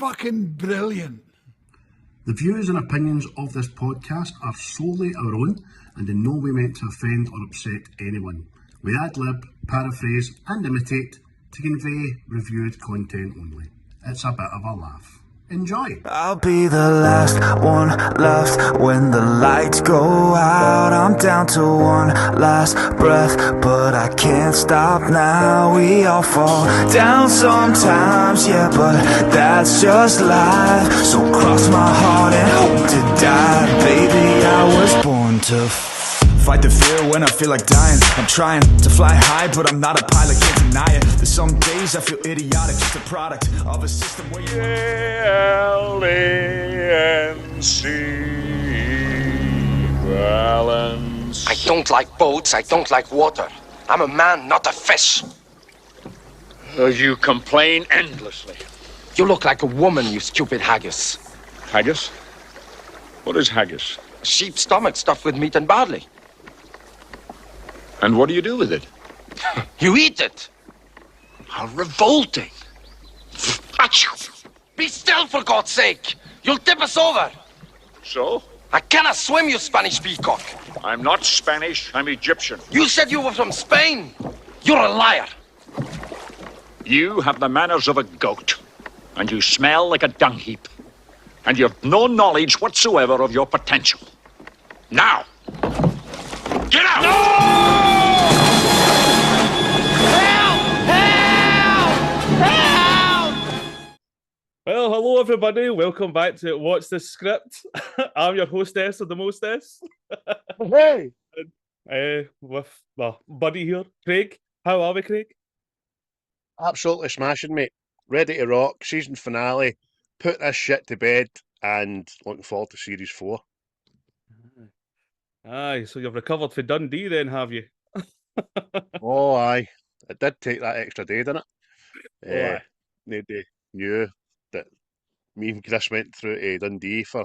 fucking brilliant. The views and opinions of this podcast are solely our own and in no way meant to offend or upset anyone. We ad-lib, paraphrase and imitate to convey reviewed content only. It's a bit of a laugh. Enjoy! I'll be the last one left when the lights go out. I'm down to one last breath, but I can't stop now. We all fall down sometimes, yeah, but that's just life. So cross my heart and hope to die. Baby, I was born to fight the fear when I feel like dying. I'm trying to fly high, but I'm not a pilot, can't deny it. There's some days I feel idiotic, just a product of a system where you L-A-N-C balance. I don't like boats, I don't like water. I'm a man, not a fish. You complain endlessly. You look like a woman, you stupid haggis. Haggis? What is haggis? A sheep's stomach stuffed with meat and barley. And what do you do with it? You eat it. How revolting. Achoo! Be still, for God's sake. You'll tip us over. So? I cannot swim, you Spanish peacock. I'm not Spanish, I'm Egyptian. You said you were from Spain. You're a liar. You have the manners of a goat, and you smell like a dung heap, and you have no knowledge whatsoever of your potential. Now, get out! No! Well, hello everybody. Welcome back to What's the Script? I'm your hostess of the mostess. Hey! With my buddy here, Craig. How are we, Craig? Absolutely smashing, mate. Ready to rock. Season finale. Put this shit to bed and looking forward to series 4. Aye, so you've recovered for Dundee then, have you? Oh, aye. It did take that extra day, didn't it? Oh, aye. Nobody knew that me and Chris went through to Dundee for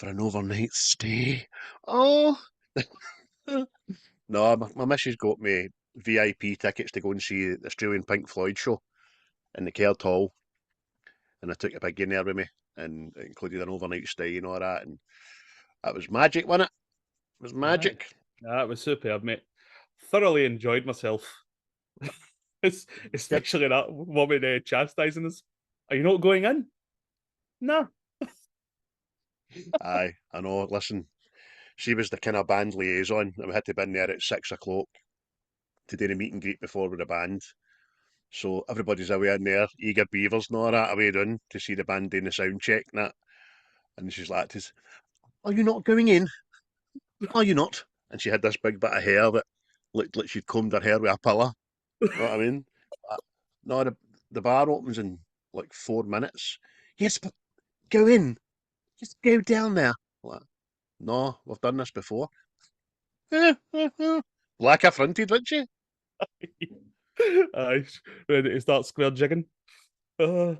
an overnight stay. Oh! No, my missus got me VIP tickets to go and see the Australian Pink Floyd show in the Caird Hall. And I took a big in there with me, and it included an overnight stay and all that. And that was magic, wasn't it? It was magic. That was superb, mate. Thoroughly enjoyed myself. Especially that woman chastising us. Are you not going in? No. Aye, I know. Listen, she was the kind of band liaison, and we had to be in there at 6 o'clock to do the meet and greet before with the band. So everybody's away in there, eager beavers and all that, away down to see the band doing the sound check and that. And she's like, "Are you not going in? Are you not?" And she had this big bit of hair that looked like she'd combed her hair with a pillow. You know what I mean? No, the bar opens in like 4 minutes. Yes, but go in. Just go down there. Like, no, we've done this before. Black affronted, wasn't she? Aye, ready to start square jigging. But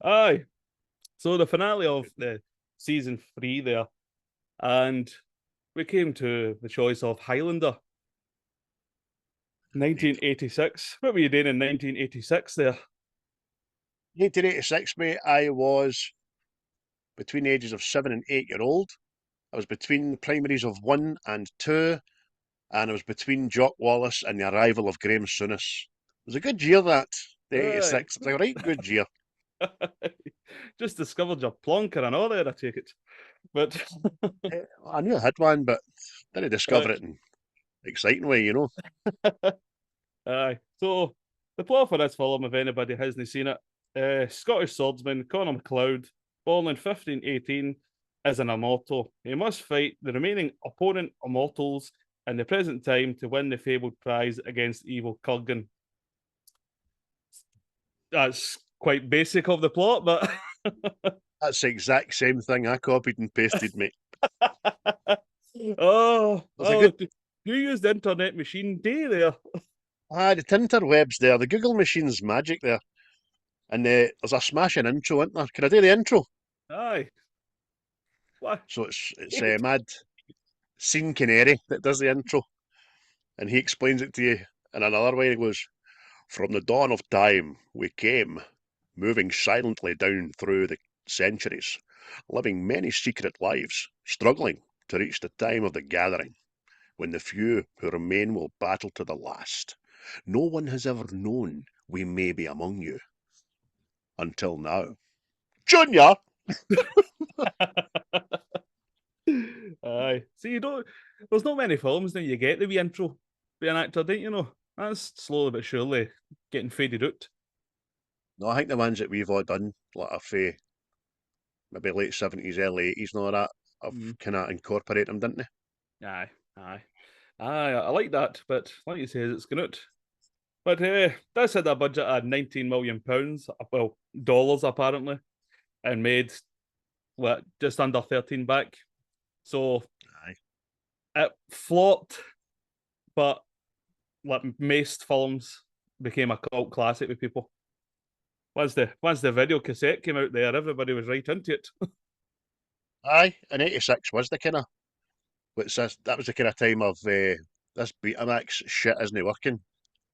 aye, so the finale of the season 3 there, and we came to the choice of Highlander. 1986. What were you doing in 1986 there? 1986, mate, I was between the ages of 7 and 8 year old. I was between the primaries of 1 and 2, and I was between Jock Wallace and the arrival of Graham Souness. It was a good year, that, the 86. It was a right good year. Just discovered your plonker and all there, I take it. But I knew I had one, but didn't discover it in an exciting way, you know. Aye. So the plot for this film, if anybody hasn't seen it, Scottish swordsman Connor Macleod, born in 1518, is an immortal. He must fight the remaining opponent immortals in the present time to win the fabled prize against evil Kurgan. That's quite basic of the plot, but That's the exact same thing I copied and pasted, mate. You used the internet machine day there. The interwebs there, the Google machine's magic there. And there's a smashing intro, isn't there? Can I do the intro? Aye. What? So it's mad Cannery that does the intro. And he explains it to you in another way. He goes, From the dawn of time we came, moving silently down through the centuries, living many secret lives, struggling to reach the time of the gathering, when the few who remain will battle to the last. No one has ever known we may be among you. Until now. Junior! Aye. See, you don't. There's not many films now you get the wee intro be an actor, don't you know? That's slowly but surely getting faded out. No, I think the ones that we've all done, like a maybe late 70s, early 80s and all that, I've Mm. kind of incorporated them, didn't they? Aye, aye, aye. I like that, but like you say, it's going out. But this had a budget of £19 million, well, dollars apparently, and made what just under 13 back. So Aye. it flopped, but like most films became a cult classic with people. Once the video cassette came out there, everybody was right into it. Aye, and 86 was the kind of, that was the kind of time of this Betamax shit isn't working.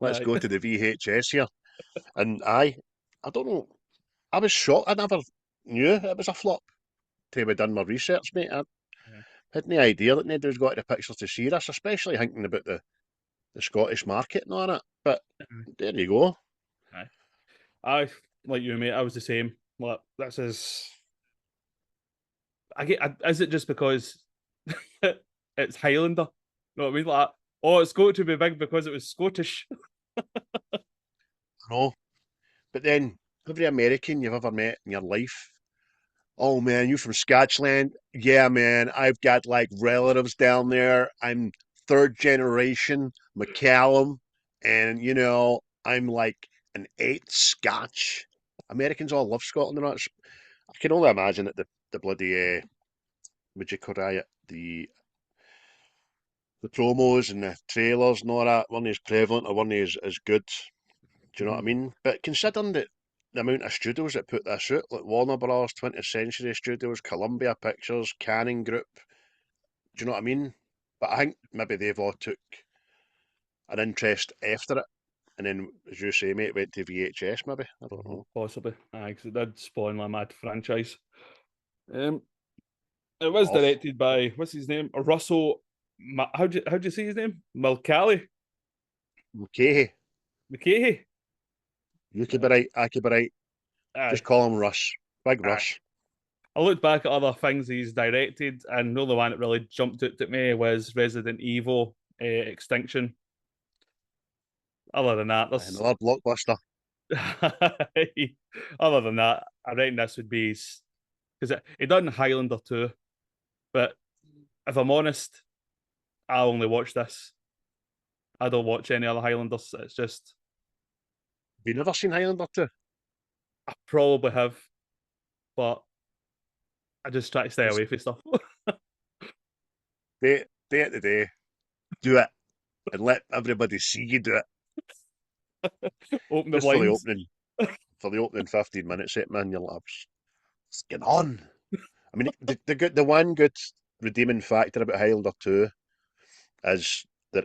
Let's Aye. go to the VHS here. And I don't know, I was shocked. I never knew it was a flop till we done my research, mate. I had no idea that nobody was got to the pictures to see this, especially thinking about the Scottish market and all that. But there you go. Aye. I like you, mate. I was the same. Like this is. Is it just because it's Highlander? You know what I mean? Like, oh, it's got to be big because it was Scottish. I know. But then every American you've ever met in your life, oh man, you from Scotland? Yeah, man, I've got like relatives down there. I'm third generation McCallum, and I'm like an eighth Scotch. Americans all love Scotland, and that's. I can only imagine that the bloody would you call it the promos and the trailers and all that weren't as prevalent or weren't as good. Do you know what I mean? But considering that the amount of studios that put this out, like Warner Bros, 20th Century Studios, Columbia Pictures, Canning Group, do you know what I mean? But I think maybe they've all took an interest after it. And then, as you say, mate, it went to VHS maybe. I don't know. Possibly. Aye, because it did spawn a mad franchise. Um, it was Off. directed by what's his name? Russell. How do you say his name? Mulcahy. Okay, Mulcahy. you could be right, I could be right. Aye. Just call him Russ. Big Aye. Russ. I looked back at other things he's directed, and the only one that really jumped out at me was Resident Evil Extinction. Other than that, there's Another blockbuster. other than that, I reckon this would be because he done Highlander too, but if I'm honest, I only watch this. I don't watch any other Highlanders. It's just Have you never seen Highlander 2? I probably have, but I just try to stay Just away from stuff. day at the day, do it and let everybody see you do it. Open the Just for the blinds. opening, 15 minutes, it man, you're like, what's going on? I mean, the one good redeeming factor about Highlander 2 is that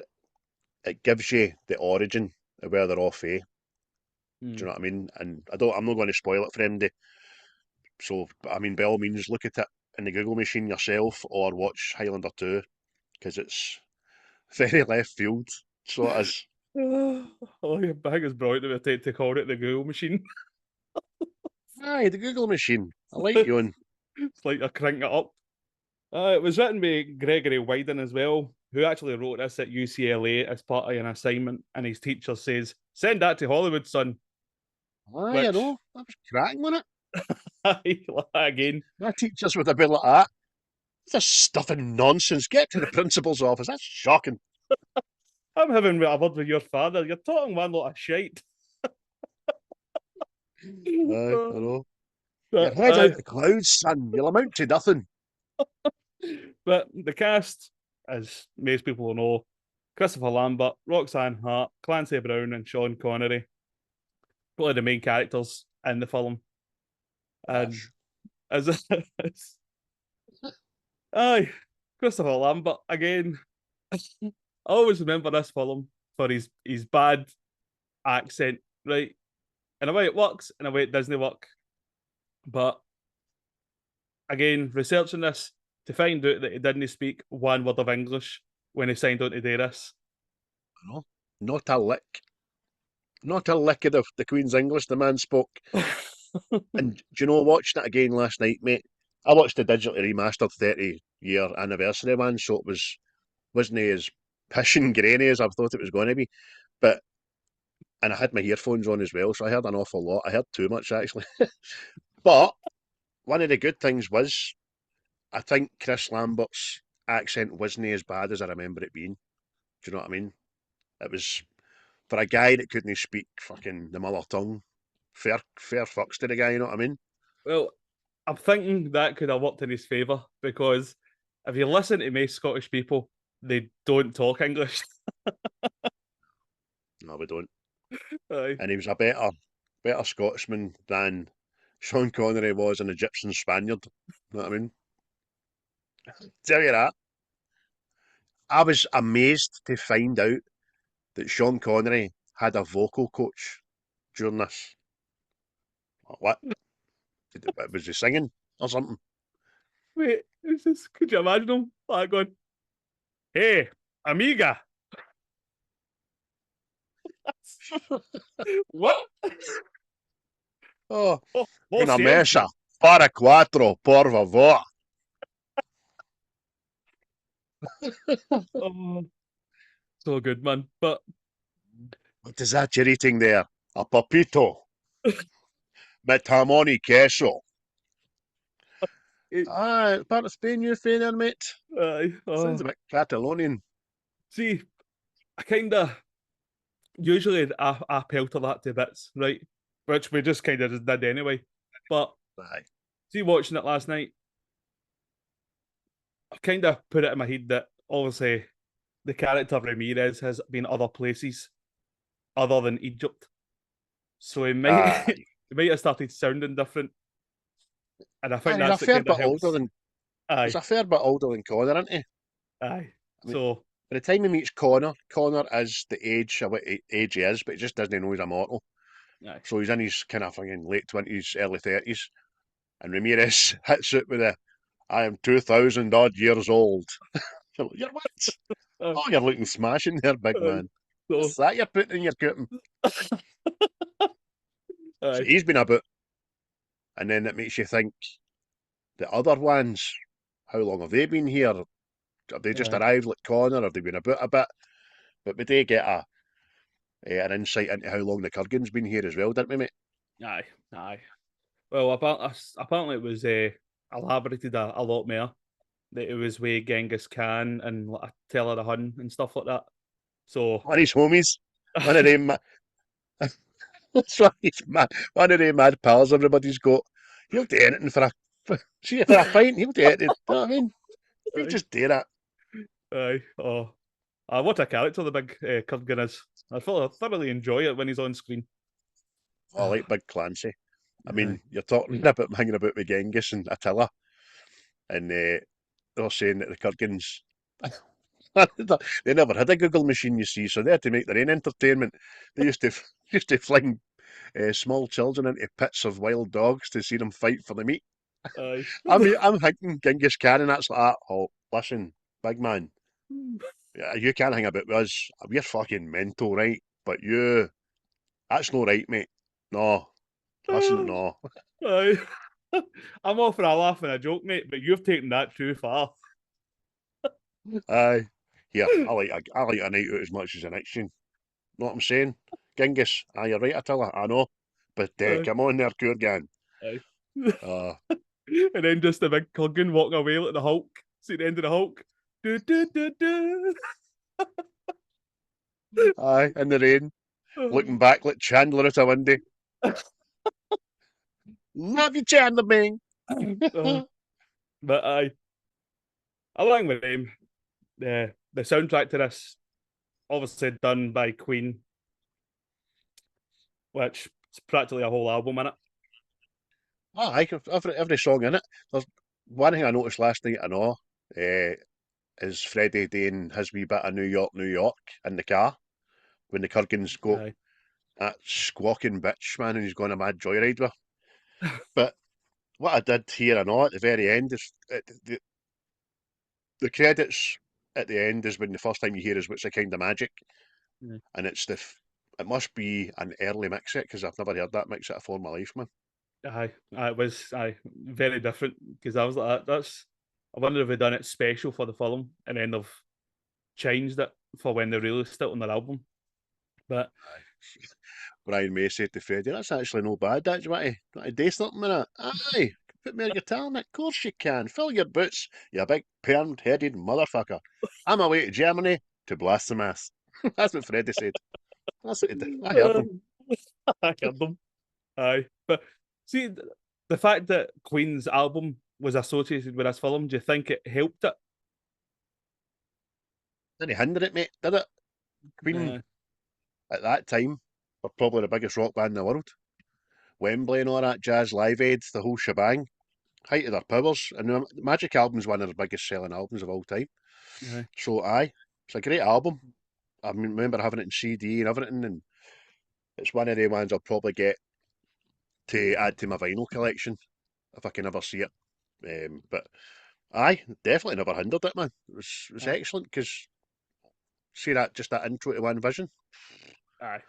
it gives you the origin of where they're off, eh? Do you know what I mean? And I'm not going to spoil it for anybody. So, I mean, by all means, look at it in the Google machine yourself or watch Highlander 2 because it's very left field. So it is. Oh, your bag is brilliant to call it the Google machine. Aye, the Google machine. I like you on. It's like you're cranking it up. It was written by Gregory Widen as well, who actually wrote this at UCLA as part of an assignment, and his teacher says, "Send that to Hollywood, son." Aye, I Which, know. I was cracking on it. again, My teachers would have been like that. This stuffing nonsense. Get to the principal's office. That's shocking. I'm having a word with your father. You're talking one lot of shite. Aye, I know. Your But, head's out the clouds, son. You'll amount to nothing. but the cast, as most people will know, Christopher Lambert, Roxanne Hart, Clancy Brown, and Sean Connery, probably the main characters in the film. And Ash. as aye, Christopher Lambert again. I always remember this film for his bad accent, right? In a way it works, in a way it doesn't work. But again, researching this to find out that he didn't speak one word of English when he signed on to do this. No, not a lick. Not a lick of the Queen's English the man spoke. And do you know, watching it again last night, mate? I watched the digitally remastered 30-year anniversary one, so it wasn't as pish and grainy as I thought it was going to be. But and I had my earphones on as well, so I heard an awful lot. I heard too much actually. But one of the good things was, I think Chris Lambert's accent wasn't as bad as I remember it being. Do you know what I mean? It was for a guy that couldn't speak fucking the mother tongue. Fair fucks to the guy, you know what I mean? Well, I'm thinking that could have worked in his favour because if you listen to most Scottish people, they don't talk English. No, we don't. Aye. And he was a better Scotsman than Sean Connery was an Egyptian Spaniard. You know what I mean? Tell you that. I was amazed to find out that Sean Connery had a vocal coach during this. What? Was he singing or something? Wait, could you imagine him like going, "Hey, amiga." What? Oh, Oh, una Sergio. mesa para cuatro, por favor. Oh, so good, man. But What is that you're eating there? A papito. Met jamón y queso. it, Ah, part of Spain you're saying there, mate? Sounds a bit Catalonian. see, I kind of usually I pelter that to bits, right? Which we just kind of just did anyway. But Aye. see, watching it last night, I kind of put it in my head that obviously the character Ramirez has been other places other than Egypt, so he might Aye. he might have started sounding different, and I think And he's a that's what fair kind of bit older helps. than Aye, he's a fair bit older than Connor, isn't he? aye. I mean, So by the time he meets Connor, Connor is the age of what age he is, but he just doesn't know he's immortal. aye. So he's in his kind of fucking late 20s, early 30s. And Ramirez hits it with I am 2,000 odd years old. You're what? Aye, Oh, you're looking smashing there, big aye. man. So What's that you're putting in your cupping? So aye, he's been about, and then it makes you think the other ones, how long have they been here? Have they just aye, arrived like Connor? Have they been about a bit? But we did get an insight into how long the Kurgan's been here as well, didn't we, mate? aye, aye. Well, apparently it was elaborated a lot more. That it was with Genghis Khan and like Attila the Hun and stuff like that. So One of his homies, one of them, that's one of his one of them mad pals everybody's got. He'll do anything see, for a pint, he'll do it. You know what I mean? He aye, just do that. aye. Oh, what a character the big Kurgan is. I thoroughly enjoy it when he's on screen. Oh, I like Big Clancy. I Aye. mean, you're talking about hanging about with Genghis and Attila, and they're saying that the Kurgans. They never had a Google machine, you see, so they had to make their own entertainment. They used to used to fling small children into pits of wild dogs to see them fight for the meat. Aye. I mean, I'm thinking Genghis Khan, and that's like that. Oh, listen, big man, yeah, you can't hang about with us. We're fucking mental, right? But that's no right, mate. No, listen, no. Aye. I'm all for a laugh and a joke, mate, but you've taken that too far. Aye, here, I like a night out as much as the next one. Know what I'm saying? Genghis, you're right, Attila, I know. But Aye. come on there, Kurgan. Aye. Uh, And then just the big Kurgan walking away like the Hulk. See the end of the Hulk. Do, do, do, do. aye, in the rain, looking back like Chandler out a window. Love you, Chandler Bing. Uh, but along with him, the soundtrack to this, obviously done by Queen, which is practically a whole album in it. Aye, every song in it. There's one thing I noticed last night, I know, is Freddie doing his wee bit of New York, New York in the car when the Kurgans go. Aye. that squawking bitch, man, and he's going a mad joyride with. But what I did here and all at the very end is the credits at the end is when the first time you hear is what's a kind of magic, and it's it must be an early mix it because I've never heard that mix it before in my life, man. It was very different because I was like, I wonder if they've done it special for the film and then they've changed it for when they released it on their album. But Brian May said to Freddie, "That's actually no bad. That you want to do something with it? Aye, put me a guitar in it. Of course you can. Fill your boots, you big permed-headed motherfucker. I'm away to Germany to blast some ass." That's what Freddie said. That's what he did. I heard him. I heard them. Aye, but see the fact that Queen's album was associated with this film, do you think it helped it? Didn't hinder it, mate, did it? Queen, at that time, were probably the biggest rock band in the world. Wembley and all that, Jazz, Live Aid, the whole shebang. Height of their powers. And the Magic album's one of the biggest selling albums of all time. So, aye, it's a great album. I remember having it in CD and everything, and it's one of the ones I'll probably get to add to my vinyl collection if I can ever see it. But aye, definitely never hindered it, man. It was excellent because see that intro to One Vision. Aye.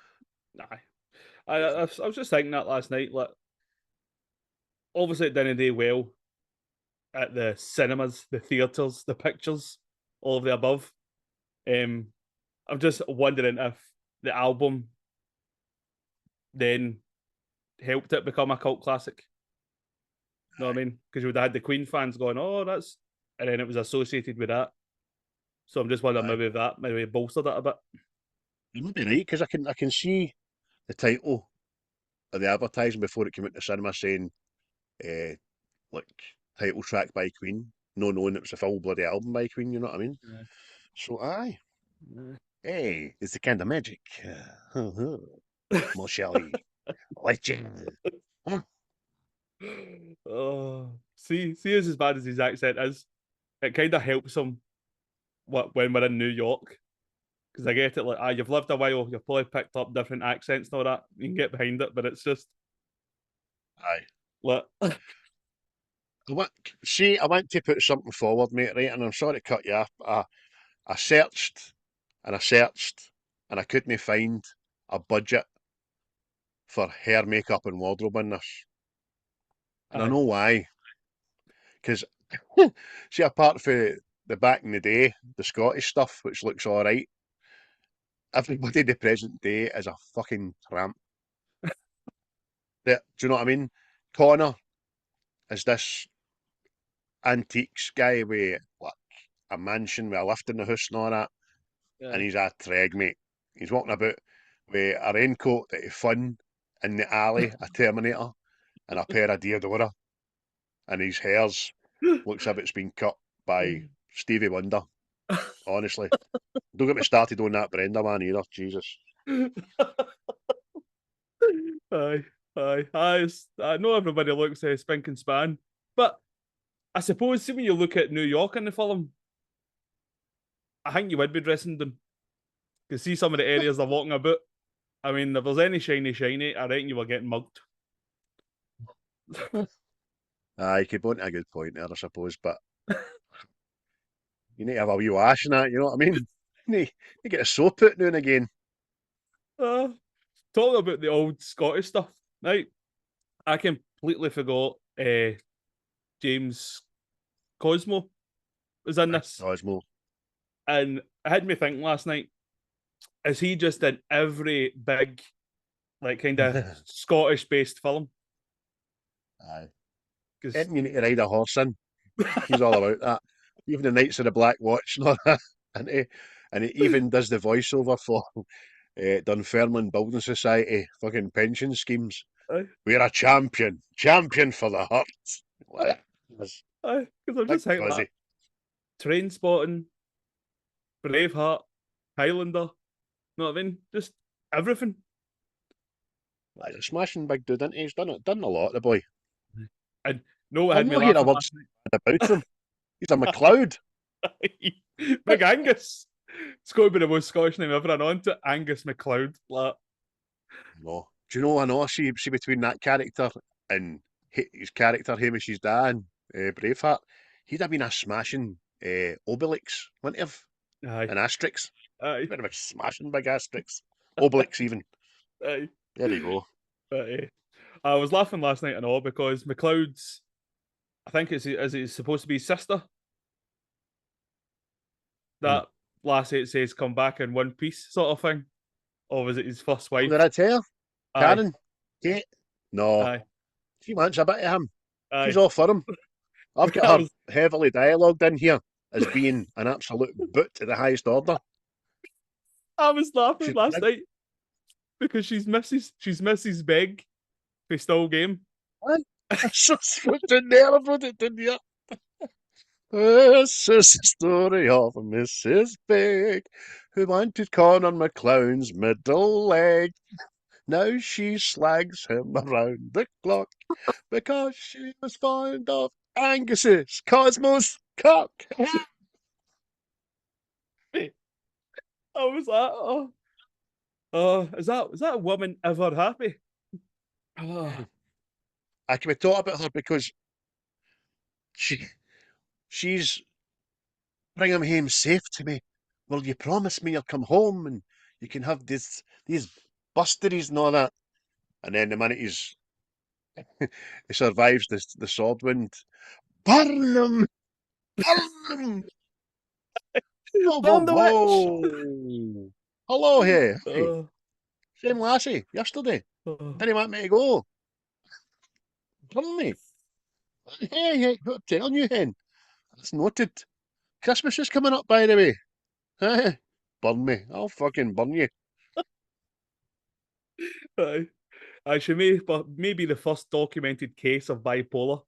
I was just thinking that last night. Like, obviously, it didn't do well at the cinemas, the theatres, the pictures, all of the above. I'm just wondering if the album then helped it become a cult classic. You know what I mean? Because you would have had the Queen fans going, "Oh, that's," and then it was associated with that. So I'm just wondering maybe bolstered it a bit. You might be right because I can see the title of the advertising before it came out to cinema saying, like title track by Queen, no knowing it was a full bloody album by Queen. You know what I mean? Yeah. So aye, hey, it's the kind of magic. More Shelley, legend. Oh, see, as bad as his accent is, it kind of helps him when we're in New York. Because I get it, like, you've lived a while, you've probably picked up different accents and all that. You can get behind it, but it's just, Aye. like, I want to put something forward, mate, right? And I'm sorry to cut you off. I searched and I searched and I couldn't find a budget for hair, makeup, and wardrobe in this. And I know why. Because, see, apart from the back in the day, the Scottish stuff, which looks all right, everybody in the present day is a fucking tramp. Do you know what I mean? Connor is this antiques guy with like a mansion with a lift in the house and all that, and he's a treg, mate. He's walking about with a raincoat that he fun in the alley, a Terminator, and a pair of Deodora, and his hair's looks as if it's been cut by Stevie Wonder. Honestly, don't get me started on that Brenda man either. Jesus. Aye. I know everybody looks spink and span, but I suppose, see, when you look at New York in the film, I think you would be dressing them. Because see some of the areas they're walking about. I mean, if there's any shiny, I reckon you were getting mugged. You could point to a good point there, I suppose, but you need to have a wee wash and that, you know what I mean? You get a soap out now and again. Talking about the old Scottish stuff, right? I completely forgot James Cosmo was in this. Cosmo. And it had me thinking last night, is he just in every big, like, kind of Scottish-based film? Aye. Anything you need to ride a horse in, he's all about that. Even the Knights of the Black Watch and all that. And he even does the voiceover for Dunfermline Building Society fucking pension schemes. Aye. We're a champion for the Hart. Because I'm just thinking that. Train Spotting, Braveheart, Highlander, you know what I mean? Just everything. He's a smashing big dude, isn't he? He's done a lot, the boy. And no one had me laughing last night about him. He's a Macleod. Big Angus. It's got to be the most Scottish name ever. And on to Angus Macleod. Like, No. Do you know, I know, see between that character and his character, Hamish's dad, Braveheart, he'd have been a smashing Obelix, wouldn't he have? Aye, An Asterix. aye, Bit of a smashing big Asterix. Obelix, even. aye. There you go. But, I was laughing last night and all because Macleod's, I think it's supposed to be his sister. Hmm. That lassie it says come back in one piece sort of thing. Or was it his first What did wife? I tell you? Aye, Karen? Kate? No. aye, She wants a bit of him. She's aye. all for him. I've got That her was heavily dialogued in here as being an absolute boot to the highest order. I was laughing She's last night because she's Mrs. Big for Still Game. I'm so scared to never put it in here. This is the story of Mrs. Big, who wanted Connor Macleod's middle leg. Now she slags him around the clock because she was fond of Angus's Cosmos cock. I was like, is that a woman ever happy? Oh, Can we talk about her because she's bring him home safe to me. Will you promise me you'll come home and you can have these busteries and all that? And then the minute he survives the sword wind, burn him! Burn him! Whoa, whoa, Burn the witch! whoa! Hello, hey, hey, Oh, same lassie yesterday. oh, Didn't want me to go. Burn me. Hey, hey, what I'm telling you, hen. It's noted. Christmas is coming up, by the way. Hey, burn me. I'll fucking burn you. aye. She may be the first documented case of bipolar.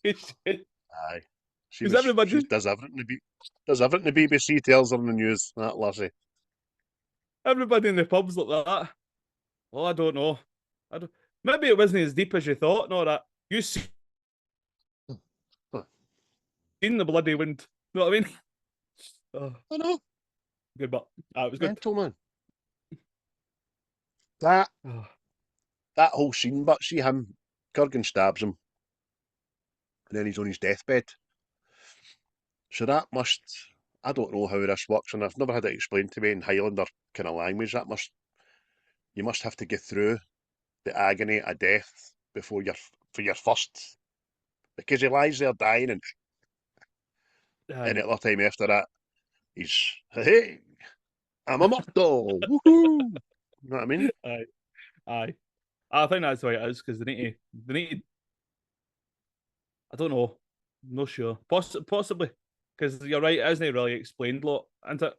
Because Aye. She everybody, does everything does everything the BBC tells her in the news, that lassie. everybody in the pubs like that. Well, I don't know. I don't, maybe it wasn't as deep as you thought. No, that you seen Huh. the bloody wind. You know what I mean? Oh, I know, good, but it was good. gentleman. That Oh, that whole scene, but see him, Kurgan stabs him, and then he's on his deathbed. So that must I don't know how this works, and I've never had it explained to me in Highlander kind of language. You must have to get through the agony of death before for your first because he lies there dying and aye, any other time after that he's hey, I'm immortal. Woohoo! You know what I mean? aye, aye. I think that's the way it is because they need. I don't know. No sure. Possibly because you're right. It isn't really explained a lot, isn't it?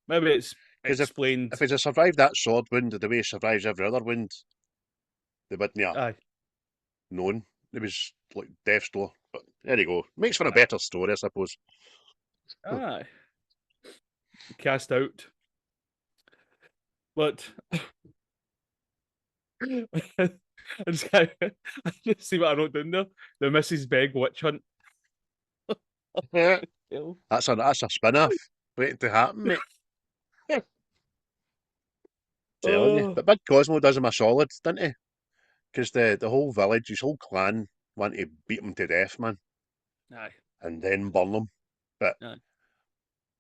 Maybe it's Because explained. if he'd have survived that sword wound the way he survives every other wound, they wouldn't have Aye, known. It was like death's door. But there you go. Makes for a better story, I suppose. aye. Cast out, but I just see what I wrote down there. The Mrs. Beg witch hunt. Yeah. Ew. That's a spin-off waiting to happen, mate. Telling you. Oh, But Big Cosmo does him a solid, didn't he? Because the whole village, his whole clan want to beat him to death, man, aye, and then burn him. But aye.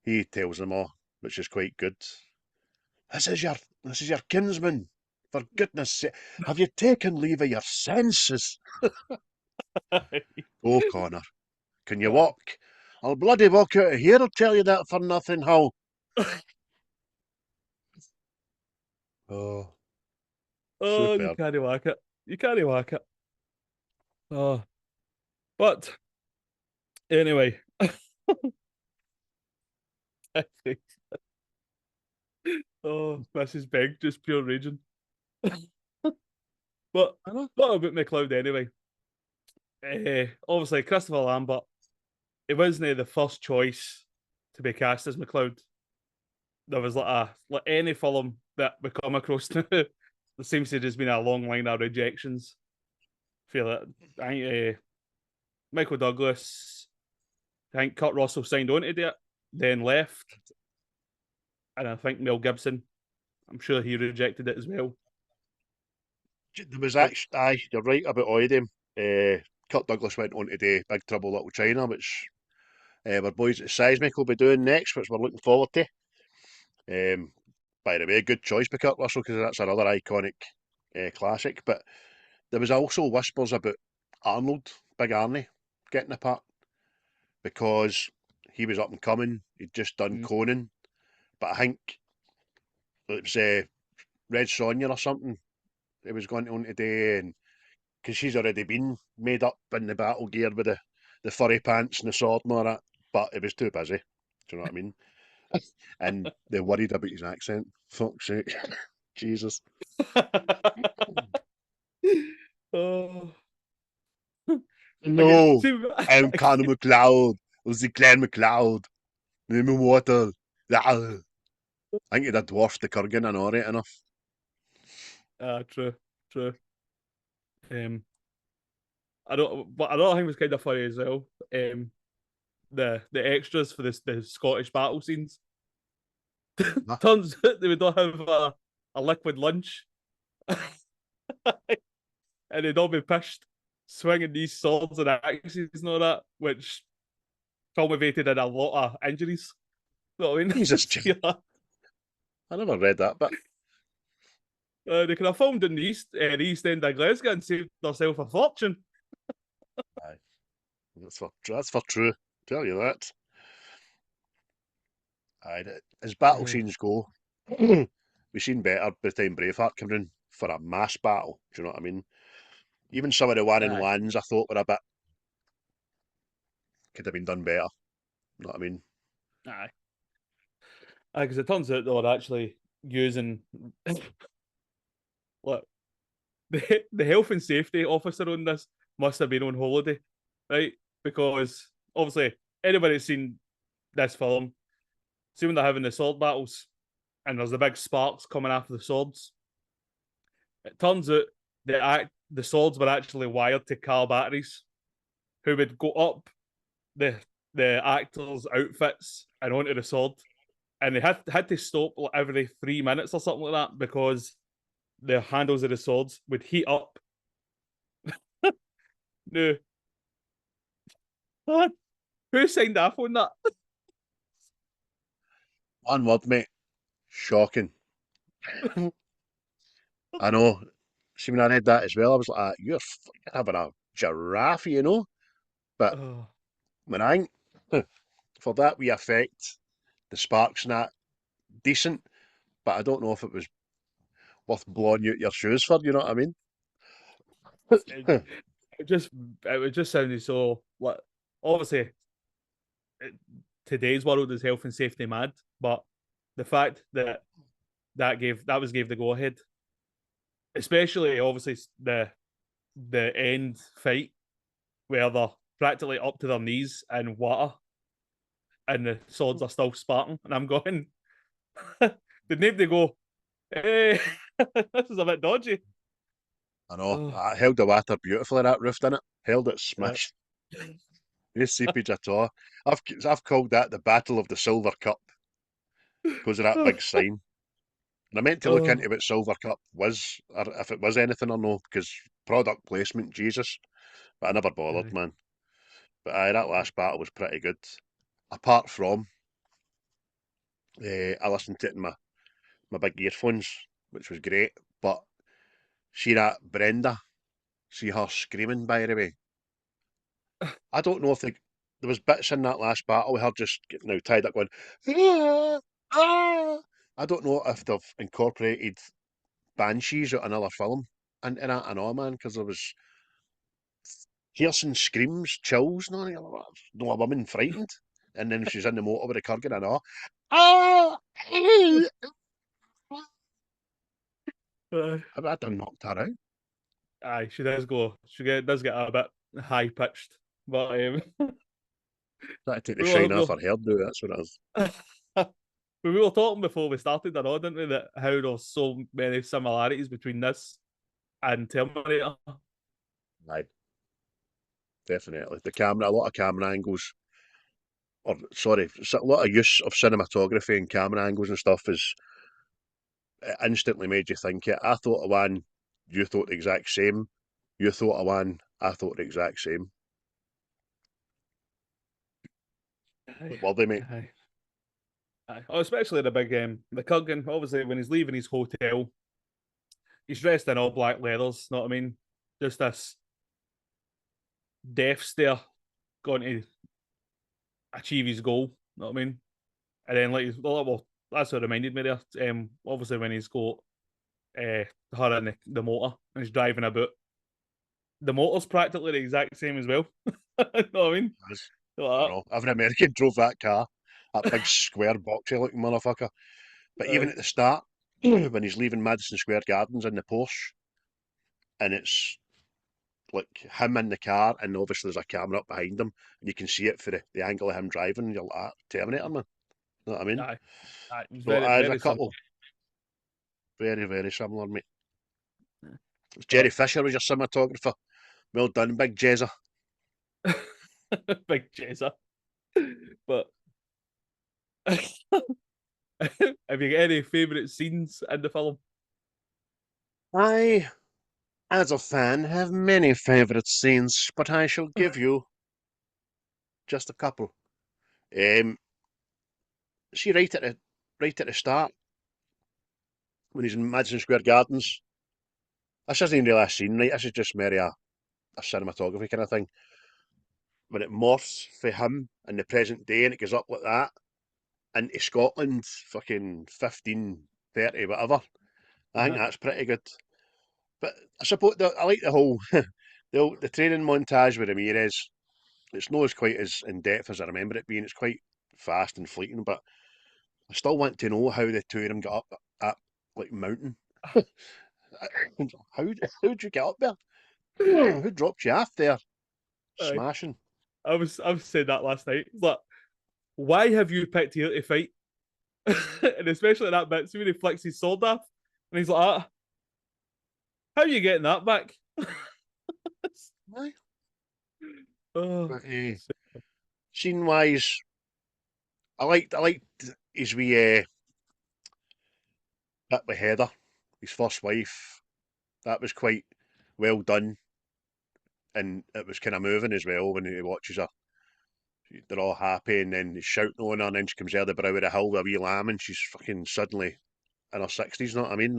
he tells them all, which is quite good. This is your kinsman. For goodness sake, have you taken leave of your senses? Oh, Connor, can you Aye. walk? I'll bloody walk out of here, I'll tell you that for nothing, how? Oh, Oh, you superb. can't whack it. You can't whack it. Oh, but anyway, oh, Mrs. Beg, just pure raging. But I know. not about McLeod anyway. Obviously, Christopher Lambert, it wasn't the first choice to be cast as McLeod. There was like any film that we come across now, there seems to have just been a long line of rejections. Feel that I think Michael Douglas, I think Kurt Russell signed on to do it, then left, and I think Mel Gibson I'm sure he rejected it as well. There was actually, aye, you're right about all of them. Kirk Douglas went on to do Big Trouble Little China, which our boys at Seismic will be doing next, which we're looking forward to. By the way, good choice by Kurt Russell, because that's another iconic classic. But there was also whispers about Arnold, Big Arnie, getting the part, because he was up and coming. He'd just done Conan, but I think it was Red Sonja or something it was going on today, and because she's already been made up in the battle gear with the furry pants and the sword and all that, but it was too busy. Do you know what I mean? And they worried about his accent. Fuck's sake. Jesus. Oh. No, See, I'm Connor Macleod. I was the Clan Macleod. Name Immortal. I think he'd have dwarfed the Kurgan and all right enough. True, true. But another thing was kind of funny as well. The extras for the Scottish battle scenes. Huh? Turns out they would all have a liquid lunch, and they'd all be pished, swinging these swords and axes and all that, which culminated in a lot of injuries. You know what I mean? Jesus, Yeah. I never read that, but They could have filmed in the east end of Glasgow and saved themselves a fortune. aye, that's for true. Tell you that. Aye, as battle scenes go, we've seen better by the time Braveheart came in for a mass battle. Do you know what I mean? Even some of the one in Aye. lands I thought were a bit could have been done better. You know what I mean? Aye. Because it turns out they were actually using look, the health and safety officer on this must have been on holiday, right? Because obviously anybody that's seen this film, see when they're having the sword battles and there's the big sparks coming after the swords. It turns out the swords were actually wired to car batteries, who would go up the actors' outfits and onto the sword, and they had to stop like every 3 minutes or something like that because the handles of the swords would heat up. No, who signed off on that? One word, mate. Shocking. I know. See, when I read that as well, I was like, you're having a giraffe, you know? But Oh, when I for that we effect, the sparks and that, decent, but I don't know if it was worth blowing out your shoes for, you know what I mean? it, it was just sounding so like obviously today's world is health and safety mad, but the fact that that was gave the go ahead, especially obviously the end fight where they're practically up to their knees in water and the swords are still sparking, and I'm going, did nobody go, hey, this is a bit dodgy? I know. Oh, I held the water beautifully, that roof, didn't it? Held it yeah. smashed. No seepage at all. I've called that the Battle of the Silver Cup because of that big sign. And I meant to look Oh, into what Silver Cup was, or if it was anything or no, because product placement, Jesus. But I never bothered, aye. man. But aye, that last battle was pretty good. Apart from, I listened to it in my big earphones, which was great. But see that Brenda, see her screaming, by the way. I don't know if there was bits in that last battle with her just getting now tied up going, ah, ah. I don't know if they've incorporated Banshees out another film into that and all, man, because there was piercing screams, chills, no, no, a woman frightened. And then she's in the motor with the Kurgan and all. Ah! Aye. I done knocked her out. Aye, she does go. Does get a bit high pitched, but That to take the we were shine we off her hairdo, that's what it is. we were talking before we started, I know, didn't we, that how there's so many similarities between this and Terminator. Aye, definitely. A lot of camera angles, or sorry, a lot of use of cinematography and camera angles and stuff is it instantly made you think it. I thought of one, you thought the exact same. You thought of one, I thought the exact same. Aye, Lovely, mate. aye, aye. Oh, especially the Kurgan. Obviously, when he's leaving his hotel, he's dressed in all black leathers. Know what I mean? Just this death stare, going to achieve his goal. Know what I mean? And then well, that's what reminded me there. Obviously when he's got her in the motor and he's driving about. The motor's practically the exact same as well. Know what I mean? Yes. I Like know. Every American drove that car. That big square boxy looking motherfucker. But even that. at the start, when he's leaving Madison Square Gardens in the Porsche, and it's like him in the car, and obviously there's a camera up behind him, and you can see it for the angle of him driving. You're like, ah, Terminator, man. You know what I mean? Aye, aye. It was So very, there's a very similar. couple very, very similar, mate. Gerry But Fisher was your cinematographer. Well done, big Jezza. big chaser. But have you got any favourite scenes in the film? I, as a fan, have many favourite scenes, but I shall give you just a couple. Um, see, right at the start, when he's in Madison Square Gardens, this isn't even really a scene, right? This is just merely a cinematography kind of thing. When it morphs for him in the present day and it goes up like that into Scotland, fucking 1530, whatever. I think Uh-huh. that's pretty good. But I suppose I like the whole the training montage with Ramirez. It's not as quite as in depth as I remember it being. It's quite fast and fleeting, but I still want to know how the two of them got up that like mountain. How'd you get up there? Who dropped you off there? Aye. Smashing. I was saying that last night. It's like, why have you picked here to fight? And especially that bit, see when he flicks his sword off, and he's like, ah, how are you getting that back? Aye. Oh, But scene wise, I liked his wee bit with Heather, his first wife. That was quite well done, and it was kind of moving as well when he watches her. They're all happy, and then he's shouting on her, and then she comes out of the brow of the hill with a wee lamb, and she's fucking suddenly in her 60s, know what I mean?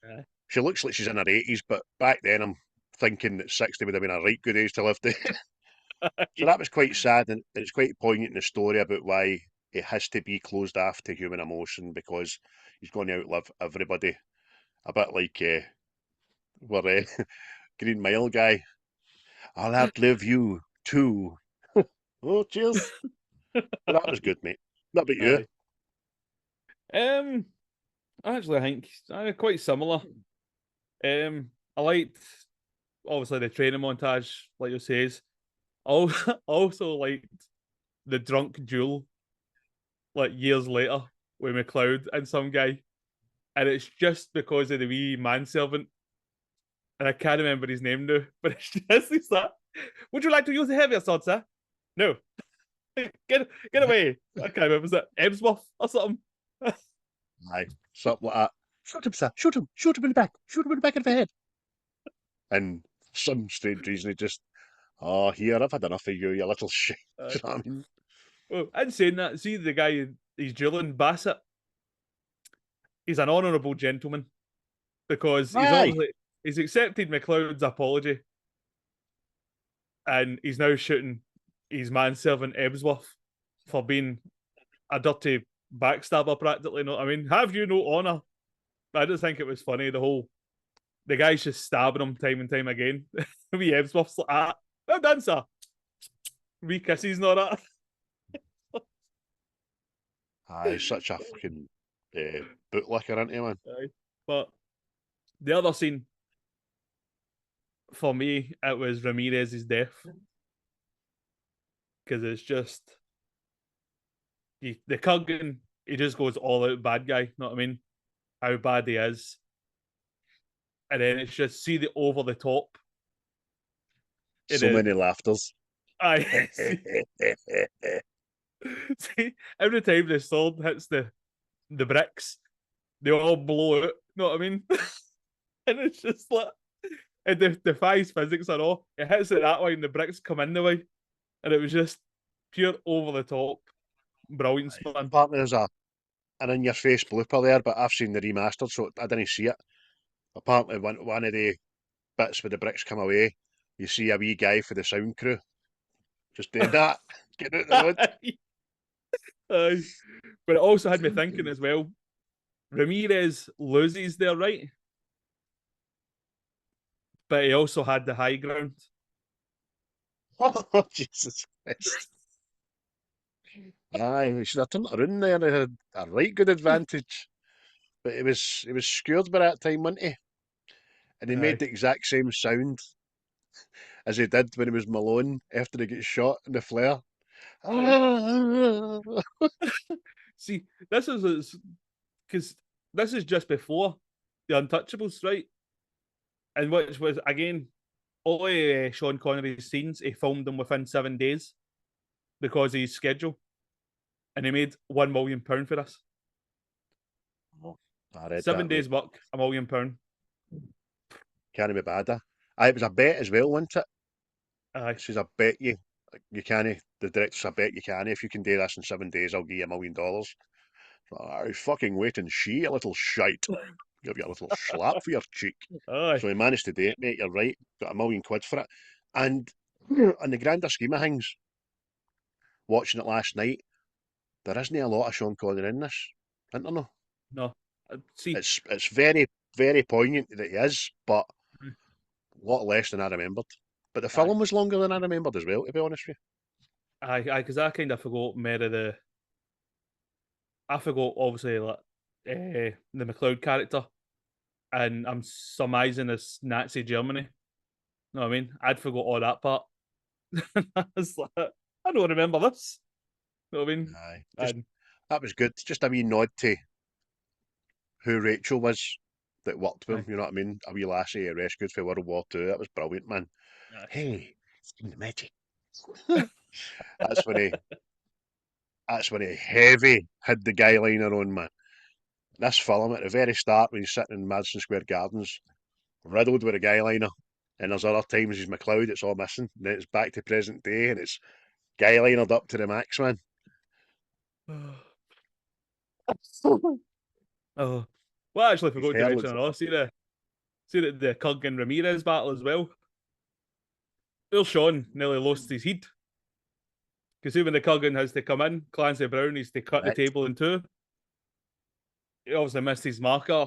yeah. She looks like she's in her 80s, but back then I'm thinking that 60 would have been a right good age to live to. So that was quite sad, and it's quite poignant in the story about why it has to be closed off to human emotion because he's going to outlive everybody. A bit like where Green Mile guy, I'll outlive you too. Oh, cheers. But that was good, mate. What about you? Aye. Actually, I think quite similar. I liked obviously the training montage, like you says. Also liked the drunk duel, like years later with Macleod and some guy, and it's just because of the wee manservant, and I can't remember his name now, but it's that. Would you like to use the heavier sword, sir? No. Get away. I can't remember. Was it Ebsworth or something? Aye, something like that. Shoot him, sir. Shoot him. Shoot him in the back. Shoot him in the back of the head. And for some strange reason, he just, oh, here, I've had enough of you, you little shit. Do you know what I mean? Well, and saying that, see the guy he's dueling Bassett. He's an honourable gentleman because Aye. he's accepted Macleod's apology, and he's now shooting his manservant Ebsworth for being a dirty backstabber, practically. Know what I mean? Have you no honour? I just think it was funny. The guy's just stabbing him time and time again. Wee Ebsworth's like, ah, well done, sir. Wee kisses and all that. Aye, such a fucking bootlicker, isn't he, man? But the other scene for me, it was Ramirez's death because it's just the Kurgan. He just goes all out bad guy. Know what I mean? How bad he is, and then it's just see the over the top. So many laughters. I see every time the sword hits the bricks, they all blow out. You know what I mean? And it's just like, it defies physics and all. It hits it that way, and the bricks come in the way, and it was just pure over the top brilliance, man. Apparently there's an in-your-face blooper there, but I've seen the remastered, so I didn't see it. Apparently one of the bits where the bricks come away, you see a wee guy for the sound crew just doing that, getting out the road. Aye. But it also had me thinking as well. Ramirez loses there, right? But he also had the high ground. Oh, Jesus Christ. Aye, we should have turned it around there. They had a right good advantage. But he was scared by that time, wasn't he? And he made Aye. the exact same sound as he did when he was Malone after he gets shot in the flare. See, this is because this is just before the Untouchables, right? And which was again all Sean Connery's scenes. He filmed them within 7 days because of his schedule, and he made £1 million for this. Oh, I read 7 that, mate. days work, £1 million. Can't be bad. It was a bet as well, wasn't it? Aye. Says I bet you can't. The director's I bet you can. If you can do this in 7 days, I'll give you $1 million. I fucking waiting, she a little shite. Give you a little slap for your cheek. Aye. So he managed to do it, mate. You're right. Got £1 million for it. And on the grander scheme of things, watching it last night, there isn't a lot of Sean Connery in this. Isn't there? No? No. See, It's very, very poignant that he is, but a lot less than I remembered. But the aye. film was longer than I remembered as well, to be honest with Aye, because I kind of forgot more of the. I forgot obviously like the Macleod character, and I'm surmising it's Nazi Germany. You know what I mean? I'd forgot all that part. I was like, I don't remember this. You know what I mean? you. Aye. And That was good. Just a wee nod to who Rachel was that worked with aye, him, you know what I mean? A wee lassie rescued for World War Two. That was brilliant, man. aye. Hey, it's in the magic. That's when he that's when he heavy had the guy liner on, man. This film at the very start when he's sitting in Madison Square Gardens, riddled with a guy liner. And there's other times he's McLeod, it's all missing. And then it's back to present day and it's guy linered up to the max, man. Oh, well, I actually His forgot to hair mention looks like another. See the Kurgan Ramirez battle as well. Well, Sean nearly lost his head. Because when the Kurgan has to come in, Clancy Brown needs to cut the right. table in two. He obviously missed his marker,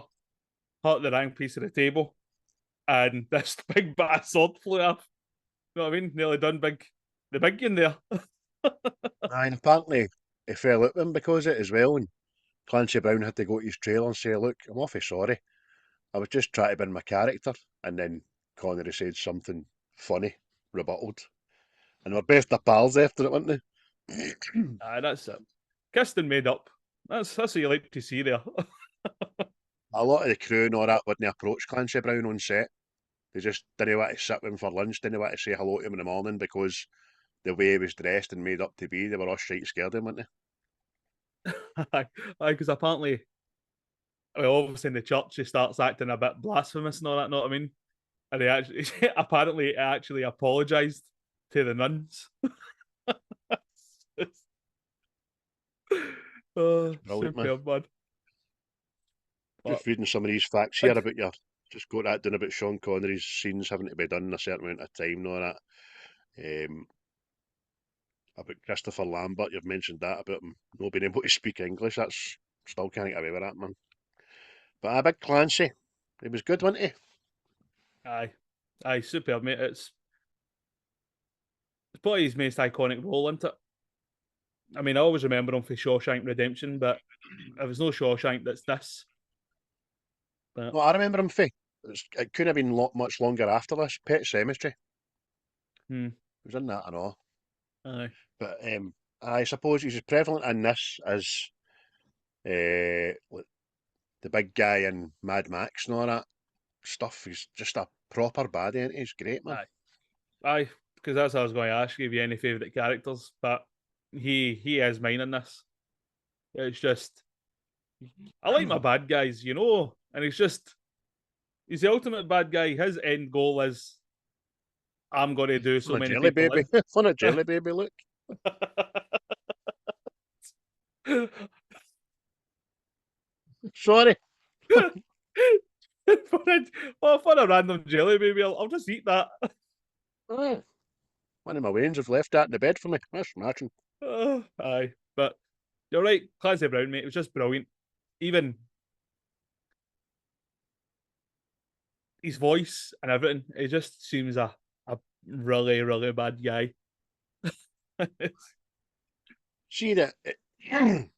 hurt the rank piece of the table, and this big bat sword flew off. You know what I mean? Nearly done the big one there. And apparently he fell out with him because of it as well. And Clancy Brown had to go to his trailer and say, look, I'm awfully sorry. I was just trying to be my character. And then Connery said something funny, rebutted. And we're both the pals after it, weren't they? That's it. Kissed and made up. That's what you like to see there. A lot of the crew and all that wouldn't approach Clancy Brown on set. They just didn't want to sit with him for lunch, didn't want to say hello to him in the morning because the way he was dressed and made up to be, they were all shite scared of him, weren't they? Because apparently, well, obviously in the church he starts acting a bit blasphemous and all that. Know what I mean? And he actually, apparently, apologized to the nuns. Oh, Brilliant, man. superb, man. Just reading some of these facts here about your, just got that down about Sean Connery's scenes having to be done in a certain amount of time and all that. About Christopher Lambert, you've mentioned that about him not being able to speak English. That's still can't get away with that, man. But a big Clancy, he was good, wasn't he? Aye, superb, mate. It's probably his most iconic role, isn't it? I mean, I always remember him for Shawshank Redemption, but if it's no Shawshank, that's this. But, Well, I remember him for. It couldn't have been much longer after this. Pet Cemetery. hmm, He was in that and all. aye, But I suppose he's as prevalent in this as like the big guy in Mad Max and all that stuff. He's just a proper baddie, and he's great, man. aye, because that's what I was going to ask you. Have you any favourite characters? But he is mine in this. It's just I like my bad guys, you know, and he's the ultimate bad guy. His end goal is I'm going to do so Fun of many jelly people baby. Fun of jelly baby, look. in. Sorry. For a random jelly baby, I'll just eat that. Ah, one of my wains have left that in the bed for me. That's smashing. Aye, but you're right, Clancy Brown, mate. It was just brilliant. Even his voice and everything, it just seems a really, really bad guy. See that you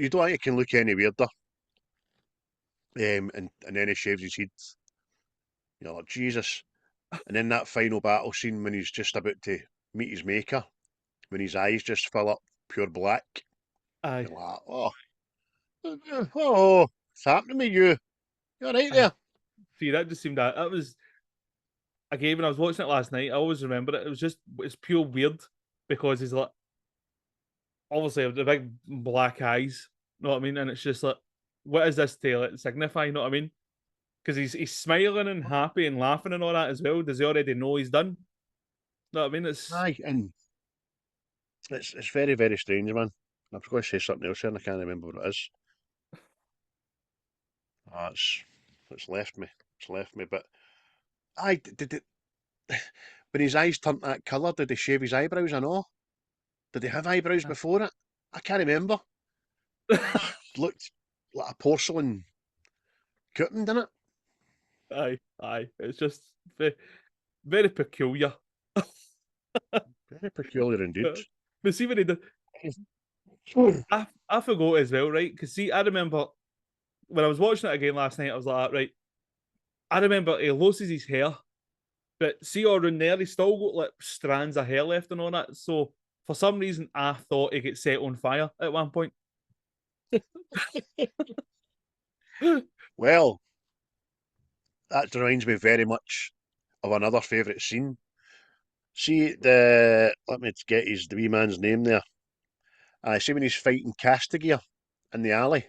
don't think it can look any weirder. And then he shaves his head. You're like, Jesus. And then that final battle scene when he's just about to meet his maker, when his eyes just fill up pure black. Aye, You're like, oh, what's happening with you? You're right aye. there. See, that just seemed that was again when I was watching it last night. I always remember it. It's pure weird because he's like obviously the big black eyes. You know what I mean? And it's just like, what is this to signify? You know what I mean? Because he's smiling and happy and laughing and all that as well. Does he already know he's done? You know what I mean? It's Aye, and it's very, very strange, man. I was going to say something else here and I can't remember what it is. Oh, it's left me. It's left me. But I did it when his eyes turned that colour. Did he shave his eyebrows? I know. Did he have eyebrows before it? I can't remember. Looked like a porcelain curtain, didn't it? aye. It's just very, very peculiar. Very peculiar indeed. But see what he did. I forgot as well, right? Because see, I remember when I was watching it again last night, I was like, right. I remember he loses his hair, but see all around there, he's still got like strands of hair left and all that. So for some reason, I thought he gets set on fire at one point. Well, that reminds me very much of another favourite scene. See let me get the wee man's name there. I see when he's fighting Castigear in the alley.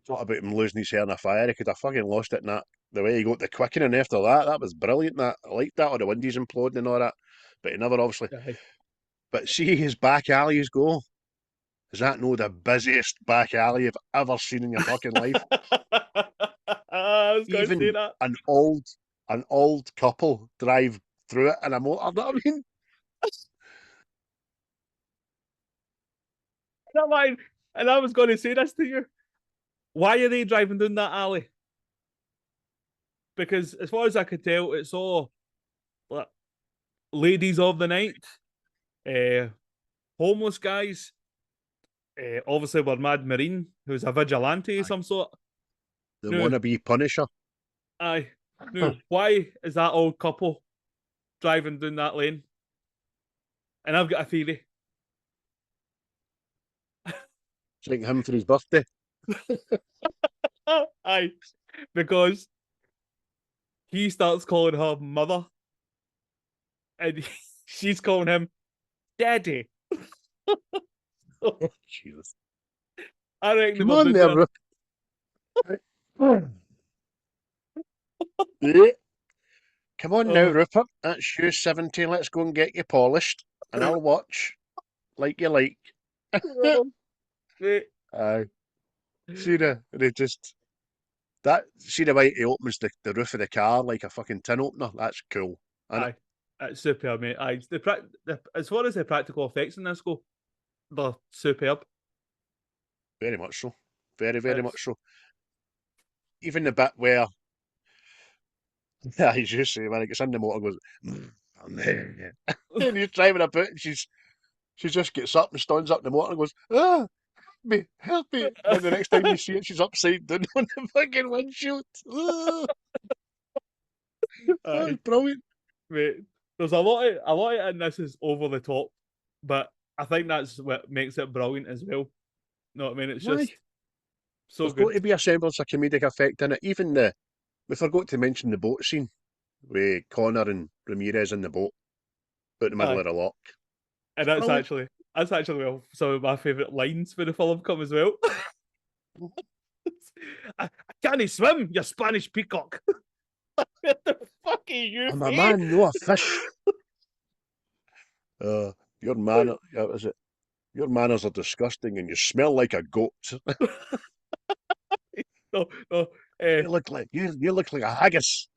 Thought about him losing his hair in a fire. He could have fucking lost it in that. The way he got the quickening after that, that was brilliant. That I liked that, or the windies imploding and all that. But he never obviously. Aye. But see his back alleys go. Is that no the busiest back alley you've ever seen in your fucking life? I was going to say Even that. an old couple drive through it in a motor. You know what I mean? Never mind. And I was going to say this to you. Why are they driving down that alley? Because as far as I could tell, it's all like, ladies of the night, homeless guys. Obviously, we're Mad Marine, who's a vigilante of Aye. some sort. The No, wannabe Punisher. aye. No, why is that old couple driving down that lane? And I've got a theory. Thank him for his birthday. Aye, because he starts calling her mother, and she's calling him daddy. Jesus. I reckon Come they were on doing there, that. Rupert. Yeah. Come on now, Oh, Rupert. That's you 70. Let's go and get you polished. And I'll watch like you like. mate. Aye. See they just see the way he opens the roof of the car like a fucking tin opener. That's cool. And Aye, it's superb, mate. Aye, as far as the practical effects in this go, they're superb. very much so. Very, very It's much so. Even the bit where yeah, he's just saying when it gets in the motor goes and he's driving about and she just gets up and stands up in the motor and goes, ah, help me. And then the next time you see it, she's upside down on the fucking windshield. Ah, aye, that's brilliant. mate. There's a lot of in this is over the top, but I think that's what makes it brilliant as well. You know what I mean? It's Why? just so There's got good. to be a semblance of comedic effect in it. Even we forgot to mention the boat scene with Connor and Ramirez in the boat out in the middle Aye, of the lock. and It's that's brilliant. actually That's actually some of my favourite lines for the film come as well. I can't swim, you Spanish peacock. What the fuck are you? I'm a man, no a fish. Your manner, is it? Your manners are disgusting, and you smell like a goat. No, no. You look like a haggis.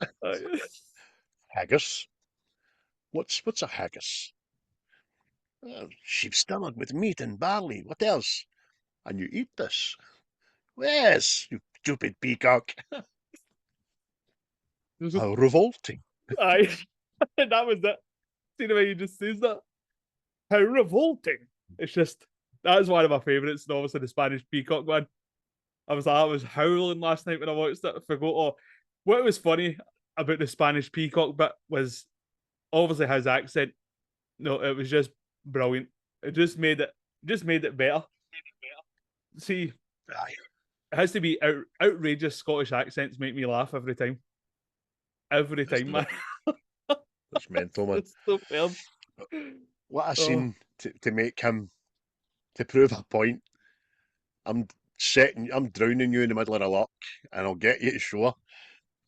Haggis? What's a haggis? Sheep's stomach with meat and barley. What else? And you eat this? Yes, you stupid peacock. How revolting. Aye. That was it. See the way he just says that? How revolting. It's just, that's one of my favourites, and obviously the Spanish peacock one. I was howling last night when I watched it. I forgot. Oh, what was funny about the Spanish peacock bit was obviously his accent. No, it was just brilliant. It just made it better. See, Aye. it has to be outrageous Scottish accents make me laugh every time. Every time, man. That's mental, man. It's so fair. What a scene to make him, to prove a point. I'm drowning you in the middle of a loch, and I'll get you to shore.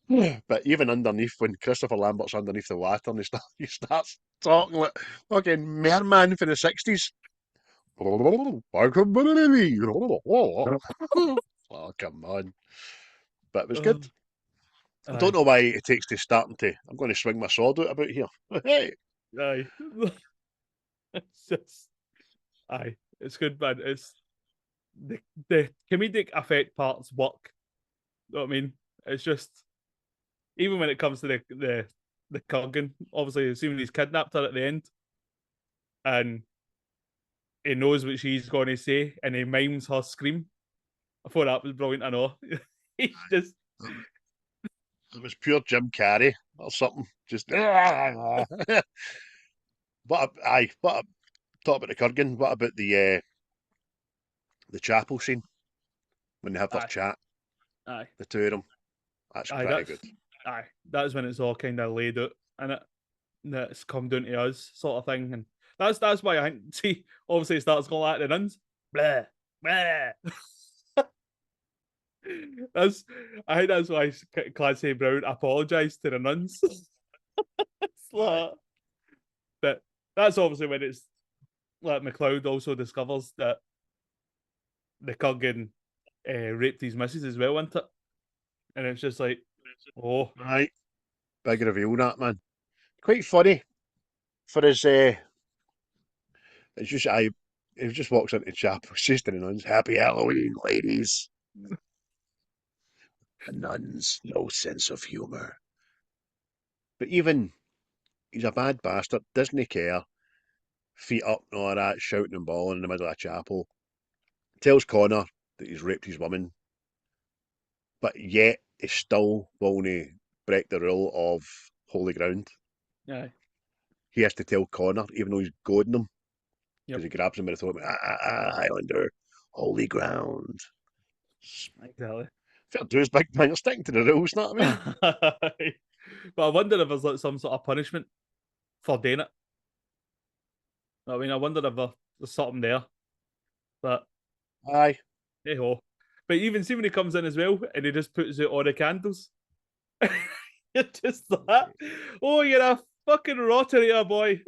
But even underneath, when Christopher Lambert's underneath the water, and he starts talking like fucking merman from the 60s. Oh, come on. But it was good. I don't know why it takes to starting to, I'm going to swing my sword out about here. Hey! Aye. It's just, aye. It's good, man. It's the comedic effect parts work. You know what I mean? It's just, even when it comes to the Kurgan, obviously assuming he's kidnapped her at the end, and he knows what she's going to say, and he mimes her scream. I thought that was brilliant. I know. He's just, It was pure Jim Carrey or something. Just but talk about the Kurgan. What about the chapel scene when they have their chat? aye, The two of them. That's pretty good. Aye, that's when it's all kind of laid out, and it's come down to us sort of thing, and that's why I think. See, obviously it starts going like the nuns, blah blah. I think that's why Clancy Brown apologised to the nuns. It's like, but that's obviously when it's like Macleod also discovers that the Kurgan raped his missus as well, isn't it? And it's just like, oh, Right. Big reveal, that, man. Quite funny for his. It's just he just walks into the chapel, says to the nuns, "Happy Halloween, ladies." The nuns, no sense of humour. But even he's a bad bastard, doesn't care. Feet up and all that, shouting and bawling in the middle of a chapel. Tells Connor that he's raped his woman, but yet he still won't break the rule of holy ground. aye, He has to tell Connor, even though he's goading him, because yep, he grabs him by the throat. Highlander, holy ground. exactly. Fair dues, big man. You're sticking to the rules, know what I mean? But I wonder if there's like some sort of punishment for doing it. I mean, I wonder if there's something there. But Aye. hey ho. But even see when he comes in as well, and he just puts out all the candles. You're just like, oh, you're a fucking rotter here, boy.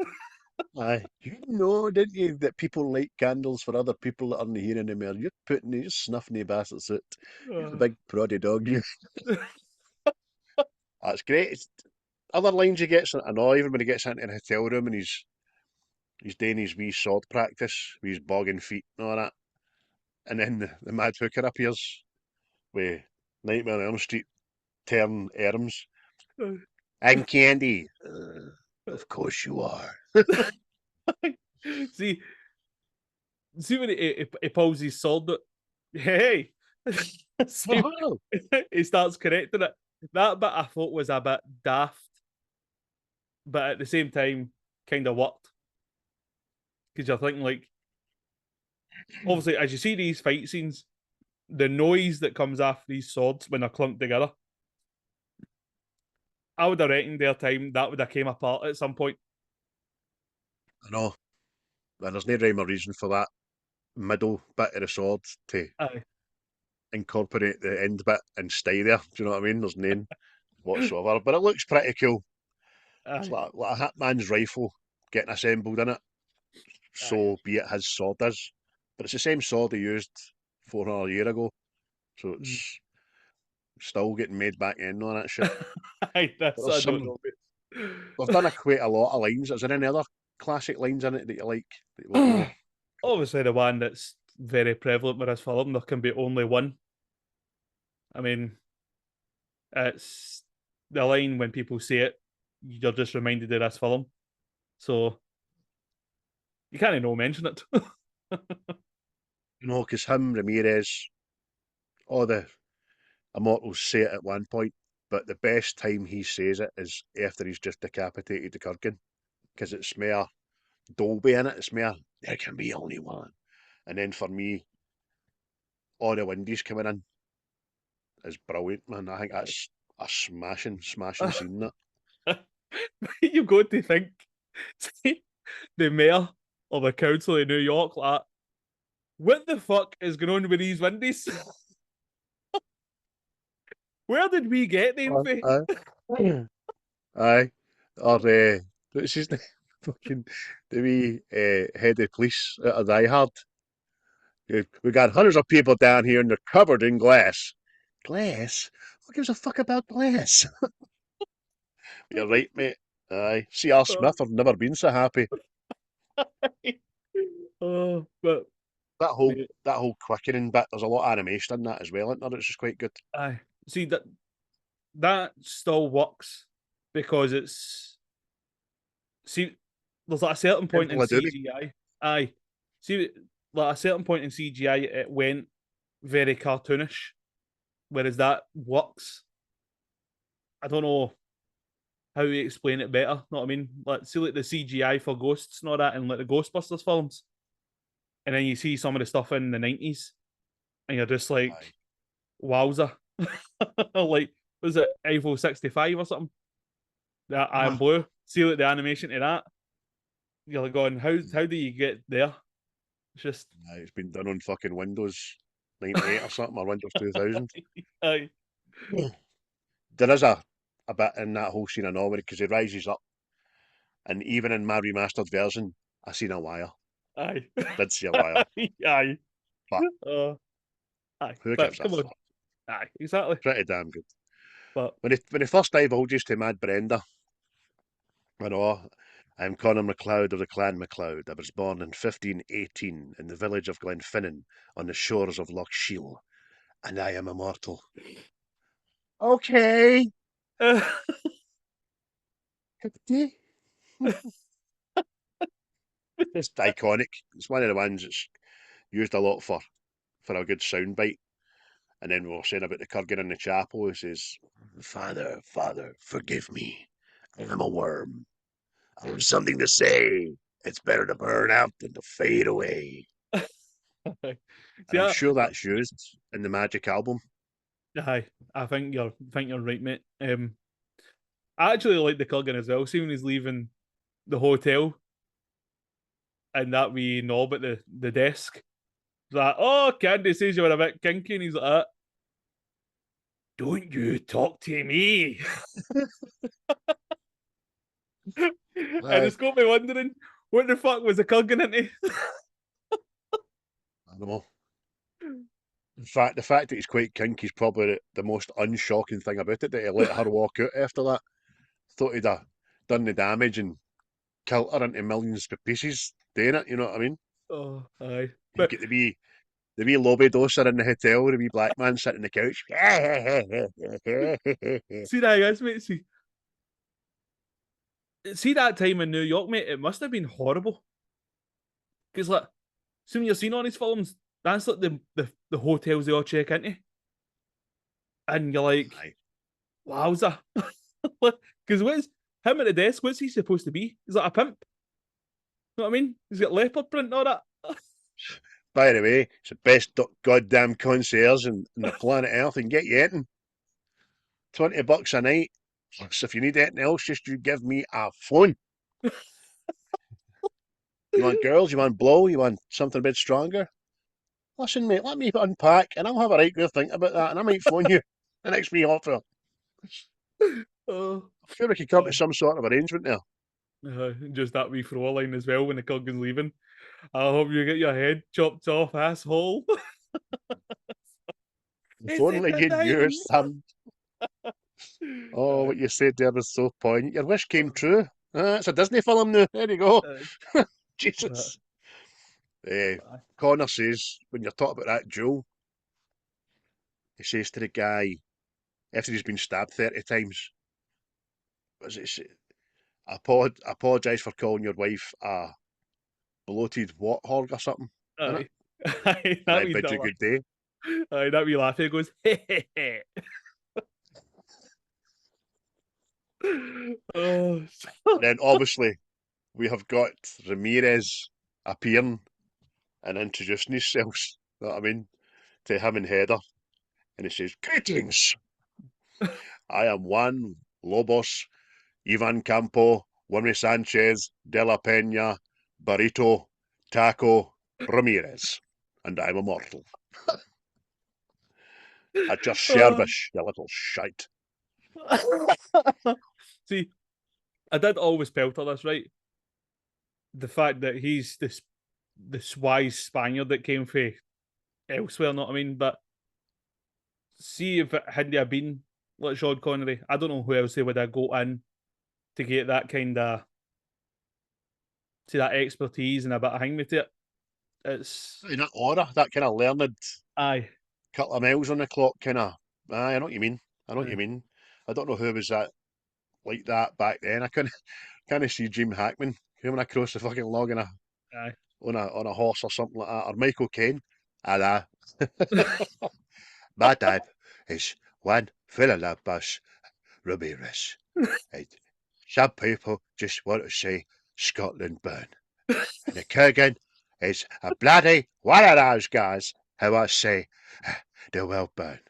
Aye. You know, didn't you, that people light candles for other people that aren't here anymore? You're snuffing the bastards out. You're the big proddy dog, you. That's great. Other lines he gets, I know, even when he gets into the hotel room and he's doing his wee sword practice with his bogging feet and all that. And then the mad hooker appears with Nightmare on Elm Street turn arms. I'm Candy. Of course you are. see when he pulls his sword out. Hey, see, he starts correcting it. That bit I thought was a bit daft, but at the same time, kind of worked. Because you're thinking, like, obviously, as you see these fight scenes, the noise that comes off these swords when they're clumped together, I would have reckoned their time that would have came apart at some point. I know. there's no rhyme or reason for that middle bit of the sword to Aye. incorporate the end bit and stay there. Do you know what I mean? There's none whatsoever, but it looks pretty cool. It's Aye. like a hitman's rifle getting assembled in it. Aye. So be it his sword is, but it's the same sword he used 400 years ago. So Mm. it's still getting made back in on that shit. Aye, But that's there's I don't some. know. They've done quite a lot of lines. Is there any other classic lines in it that you like that you want to know? Obviously, the one that's very prevalent with this film, there can be only one. I mean, it's the line when people say it, you're just reminded of this film. So you can't not mention it. You know, because him, Ramirez, all the immortals say it at one point, but the best time he says it is after he's just decapitated the Kurgan, because it's more Dolby in it. It's more, there can be only one. And then for me, all the Windies coming in is brilliant, man. I think that's a smashing scene, that. You've got to think the mayor of the council of New York, like, what the fuck is going on with these Windies? Where did we get them from? Aye. Aye. Or, what's his name? Fucking, the wee head of police out of Die Hard. We got hundreds of people down here and they're covered in glass. Glass? Who gives a fuck about glass? You're right, mate. Aye. C.R. Smith, I've never been so happy. Oh, but That whole mate, that whole quickening bit, there's a lot of animation in that as well, isn't there? It's just quite good. aye. See that still works because it's see there's like a certain point in Temple of Doom. CGI. Aye. See like a certain point in CGI it went very cartoonish. Whereas that works. I don't know how you explain it better. Know what I mean? Like see like the CGI for ghosts and all that in like the Ghostbusters films. And then you see some of the stuff in the 90s and you're just like, Aye. wowza. Like, was it Eiffel 65 or something? That Iron Blue. See like the animation to that. You're like going, how do you get there? It's just Aye, it's been done on fucking Windows 98 or something, or Windows 2000. aye. There is a bit in that whole scene I know because he rises up, and even in my remastered version, I seen a wire. Aye. Did see a wire, Aye. but Uh, aye. who But gives a come on. fuck? Aye, exactly. Pretty damn good. But When he first divulges to Mad Brenda, I know, I'm Connor Macleod of the Clan Macleod. I was born in 1518 in the village of Glenfinnan on the shores of Loch Shiel, and I am immortal. Okay. It's iconic. It's one of the ones that's used a lot for a good soundbite. And then we were saying about the Kurgan in the chapel. He says, Father, Father, forgive me. I am a worm. I have something to say. It's better to burn out than to fade away. And I'm yeah, sure that's used in the Magic album. aye. I think you're right, mate. I actually like the Kurgan as well. See when he's leaving the hotel and that wee knob at the desk. He's like, oh, Candy says you were a bit kinky, and he's like, don't you talk to me. And Aye, it's got me wondering what the fuck was the Kurgan into? I don't know. The fact that he's quite kinky is probably the most unshocking thing about it, that he let her walk out after that. Thought he'd have done the damage and killed her into millions of pieces doing it, you know what I mean? Oh, aye. You But get the wee lobby doser in the hotel, the wee black man sitting on the couch. see that, guys, mate. See that time in New York, mate. It must have been horrible. Because like, see when you're seeing all these films, that's like the hotels they all check into, and you're like, Aye. wowza. Because what's him at the desk? What's he supposed to be? He's like a pimp. You know what I mean? He's got leopard print and all that. By the way, it's the best goddamn concierge in the planet Earth and get you in. $20 a night. So if you need anything else, just you give me a phone. You want girls? You want blow? You want something a bit stronger? Listen, mate, let me unpack and I'll have a right good think about that and I might phone you the next wee offer. Oh, I'm sure we could come to some sort of arrangement there. just that wee throw line as well when the Kurgan's leaving. I hope you get your head chopped off, asshole. If Is it only the you knew time? some. Oh, what you said there was so poignant. Your wish came true. It's a Disney film now. There you go. But, Jesus. Connor says, when you're talking about that Joe, he says to the guy, after he's been stabbed 30 times, what does it say? Apologise for calling your wife a bloated what hog or something, innit? aye. Aye, And that I wee bid you dollar. good day. Aye, that wee laugh. He goes, hey, hey, hey. Oh, Then obviously we have got Ramirez appearing and introducing himself, you know what I mean, to him and Heather. And he says, "Greetings, I am Juan Lobos, Ivan Campo, Winry Sanchez, De La Peña, Barito, Taco, Ramirez, and I'm immortal. At your service, you little shite." See, I did always pelter this, right? The fact that he's this wise Spaniard that came from elsewhere, know what I mean? But see if it hadn't have been like Sean Connery, I don't know who else they would have got in to get that kind of see that expertise and a bit of hang with it. It's In that aura, that kind of learned aye. couple of miles on the clock kind of. Aye, I know what you mean. I know what you Aye. mean. I don't know who was that like that back then. I can't see Jim Hackman coming across the fucking log Aye. on a horse or something like that, or Michael Caine. Ah, my type is Juan Villalobos Ramirez. Right. Some people just want to say Scotland burn. And the Kurgan is a bloody one of those guys who I say the world burn.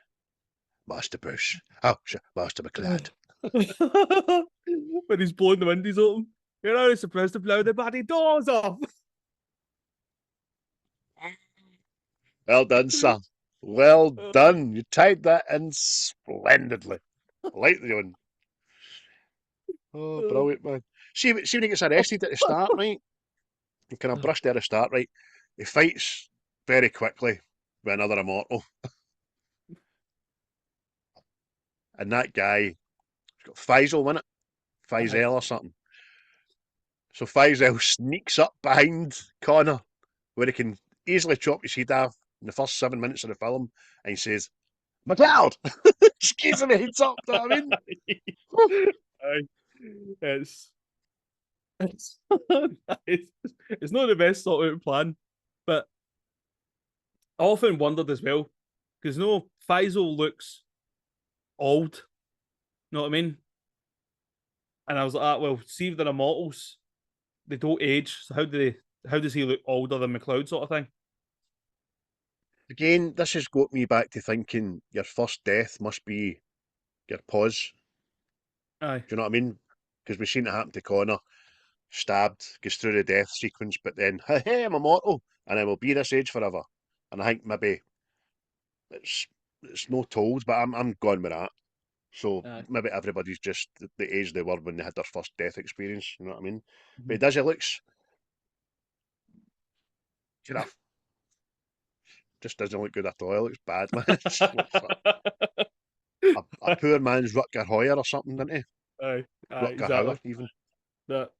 Master Bruce. Oh, Master Macleod. When he's blowing the windows open. You're only supposed to blow the bloody doors off. Well done, sir. Well done. You tied that in splendidly. Like the one. Oh, brilliant, man. See when he gets arrested at the start, right? He kind of brushed at the start, right? He fights very quickly with another immortal. And that guy, he's got Faisal in it. Faisal or something. So Faisal sneaks up behind Connor, where he can easily chop his head off in the first 7 minutes of the film, and he says, "McLeod!" Just gives him a heads up, you know what I mean? Aye. It's it's not the best sort of plan, but I often wondered as well because no Faisal looks old, know what I mean? And I was like, well, see if they're immortals, they don't age. So how does he look older than McLeod, sort of thing? Again, this has got me back to thinking your first death must be your pause. Aye, Do you know what I mean? Because we've seen it happen to Connor. Stabbed, goes through the death sequence, but then, hey, I'm immortal, and I will be this age forever. And I think maybe it's no told, but I'm gone with that. So aye. maybe everybody's just the age they were when they had their first death experience. You know what I mean? But he Mhm. does. He looks, you know, just doesn't look good at all. He looks bad, man. Just looks like a poor man's Rutger Hauer or something, didn't he? Aye, aye, Rutger Hauer, exactly. even. But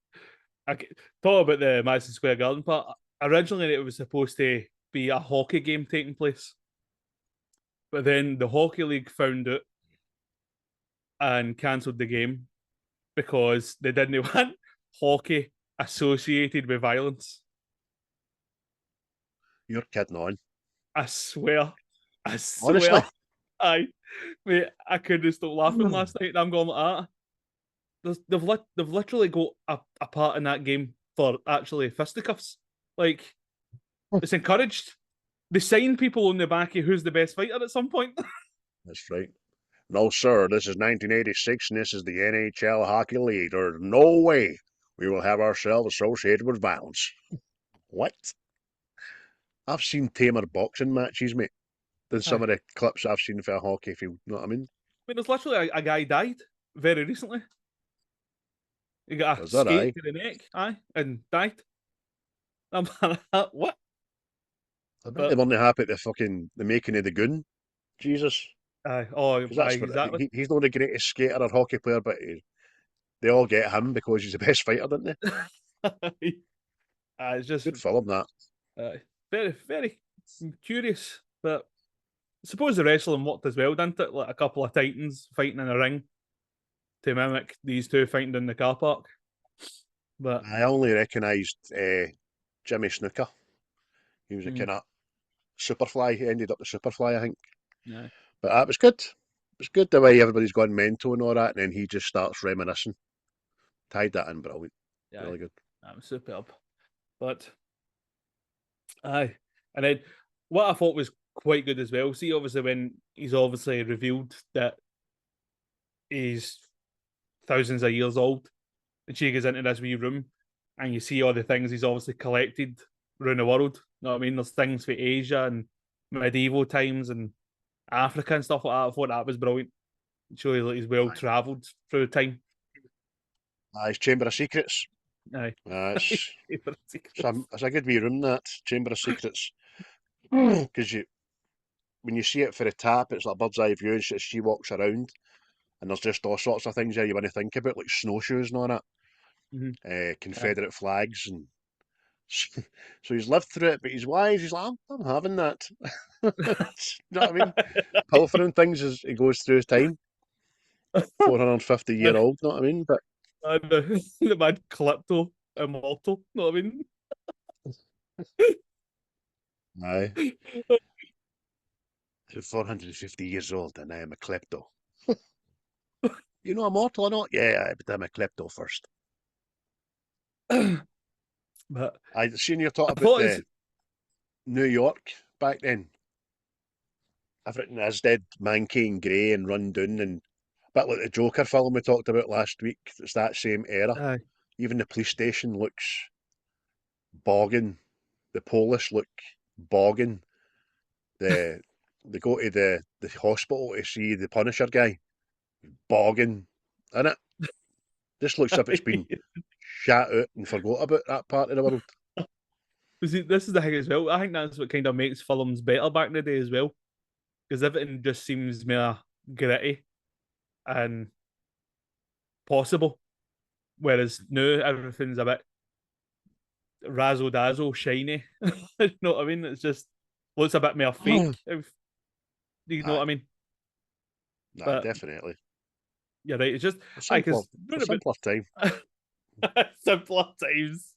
talk about the Madison Square Garden part. Originally, it was supposed to be a hockey game taking place, but then the hockey league found it and cancelled the game because they didn't want hockey associated with violence. You're kidding on. I swear, I Honestly. swear, I mate, I couldn't stop laughing last night. And I'm going like that. They've literally got a part in that game for actually fisticuffs. Like it's encouraged. They sign people on the back of who's the best fighter at some point. That's right. No, sir, this is 1986 and this is the NHL Hockey League. There's no way we will have ourselves associated with violence. What? I've seen tamer boxing matches, mate, than some Aye. of the clips I've seen for a hockey field. You know what I mean? I mean, there's literally a guy died very recently. He got a Is that skate aye? to the neck, and died. I'm what? I bet they But weren't happy at the making of the goon. Jesus. oh, Because aye, that's what exactly. he's not the greatest skater or hockey player, but they all get him because he's the best fighter, don't they? It's just Good film, that. very, very curious. But I suppose the wrestling worked as well, didn't it? Like a couple of titans fighting in a ring to mimic these two fighting in the car park. But I only recognised Jimmy Snooker. He was a mm, kind of Superfly. He ended up the Superfly, I think. yeah, But that was good. It was good the way everybody's gone mental and all that, and then he just starts reminiscing. Tied that in brilliant. yeah, Really good. that was superb. But aye, and then what I thought was quite good as well. See, obviously when he's obviously revealed that he's thousands of years old, and she goes into this wee room, and you see all the things he's obviously collected around the world. You know what I mean? There's things for Asia and medieval times and Africa and stuff like that. I thought that was brilliant. It shows like he's well Aye. travelled through time. His Chamber of Secrets. Aye. It's, Favorite it's a good wee room, that. Chamber of Secrets. Because when you see it for a tap, it's like a bird's eye view, and she walks around, and there's just all sorts of things there you want to think about, like snowshoes and all that. Mhm. Confederate flags, and so he's lived through it, but he's wise. He's like, I'm having that. You know what I mean? Pilfering things as he goes through his time. 450-year old, you know what I mean? But And the man Klepto Immortal. You know what I mean? aye, 450 years old, and I am a klepto. You know, immortal or not? Yeah, but I'm a klepto first. But I seen you I talk about thought it's the New York back then. Everything is dead, manky and grey and run down, and a bit like the Joker film we talked about last week. It's that same era. aye. Even the police station looks bogging. The Polish look bogging. The they go to the hospital to see the Punisher guy. Bogging, innit? This looks as if it's been shat out and forgot about that part of the world. See, this is the thing as well. I think that's what kind of makes films better back in the day as well. Because everything just seems more gritty and possible. Whereas now everything's a bit razzle dazzle, shiny. You know what I mean? It's just looks a bit more fake. If you know what Aye, I mean? aye, But definitely. you're right. It's just A I simpler, because a simpler time. simpler times.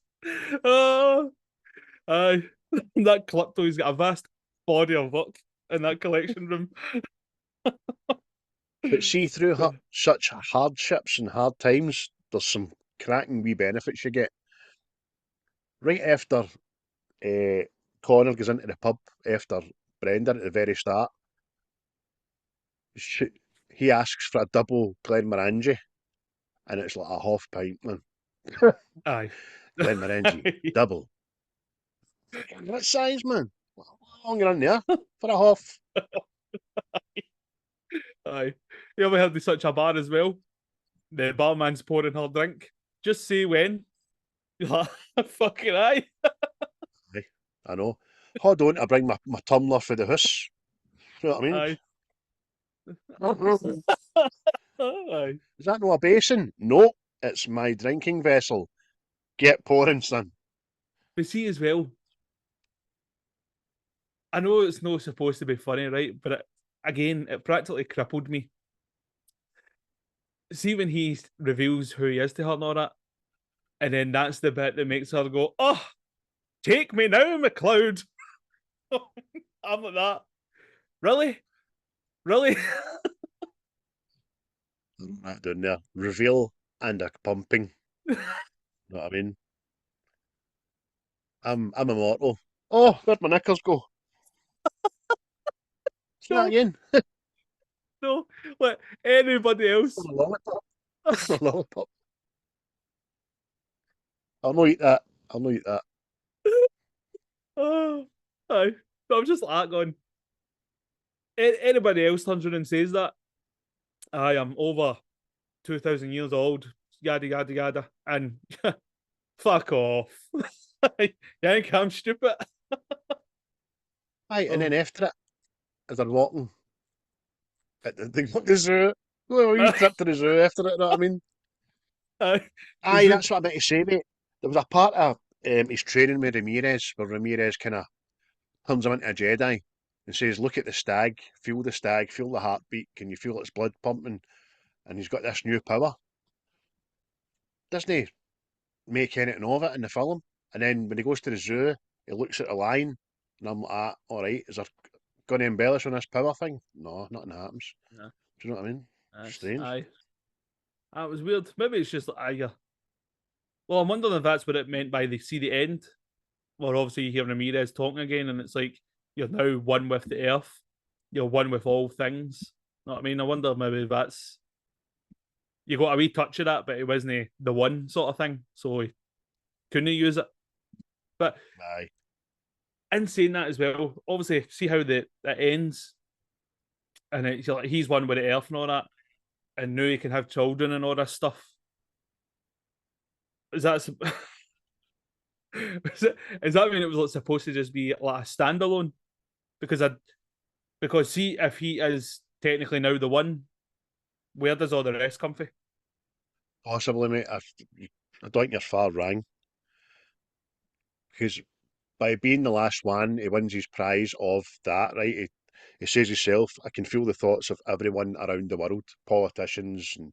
Oh, aye. That klepto's got a vast body of work in that collection room. But see, through such hardships and hard times, there's some cracking wee benefits you get. Right after Connor goes into the pub after Brendan at the very start, she, he asks for a double Glenmorangie, and it's like a half pint, man. Aye. Glenmorangie, double. What size, man? How long you in there? For a half. Aye. You ever heard of such a bar as well? The barman's pouring her drink. Just say when. You're like, fucking aye. Aye, I know. Hold on, I bring my tumbler for the house. You know what I mean? Aye. Aye. Is that no a basin? No, it's my drinking vessel. Get pouring, son. But see as well, I know it's not supposed to be funny, right? But again, it practically crippled me. See when he reveals who he is to her and all that, and then that's the bit that makes her go, "Oh, take me now, Macleod." I'm like that. Really? Really? That down there. Reveal and a pumping. You know what I mean? I'm immortal. Oh, where'd my knickers go? See that No, again? no. Like anybody else. A lollipop. A lollipop. I'll not eat that. I'll not eat that. Oh, aye. But I'm just like that going. Anybody else turns around and says that, I am over 2,000 years old, yada yada yada, and fuck off. You think I'm stupid? Aye, and then Oh. after it, as they're walking at the zoo, well, a wee trip to the zoo after it, you know what I mean? Aye. Aye, that's what I meant to say, mate. There was a part of his training with Ramirez where Ramirez kind of turns him into a Jedi and says, look at the stag, feel the heartbeat, can you feel its blood pumping? And he's got this new power. Doesn't he make anything of it in the film? And then when he goes to the zoo, he looks at the lion, and I'm like, all right, is there going to embellish on this power thing? No, nothing happens. No, Do you know what I mean? Strange. aye. That was weird. Maybe it's just well, I'm wondering if that's what it meant by they see the end. Well, obviously you hear Ramirez talking again, and it's like you're now one with the earth. You're one with all things. You know what I mean? I wonder maybe that's you got a wee touch of that, but it wasn't the one sort of thing, so he couldn't use it. But Aye. in saying that as well, obviously see how that ends, and it's like he's one with the earth and all that, and now he can have children and all this stuff. Is that is that mean it was like supposed to just be like a standalone? Because see if he is technically now the one, where does all the rest come from? Possibly, mate. I don't think you're far wrong. Because by being the last one, he wins his prize of that, right? He says himself, I can feel the thoughts of everyone around the world, politicians and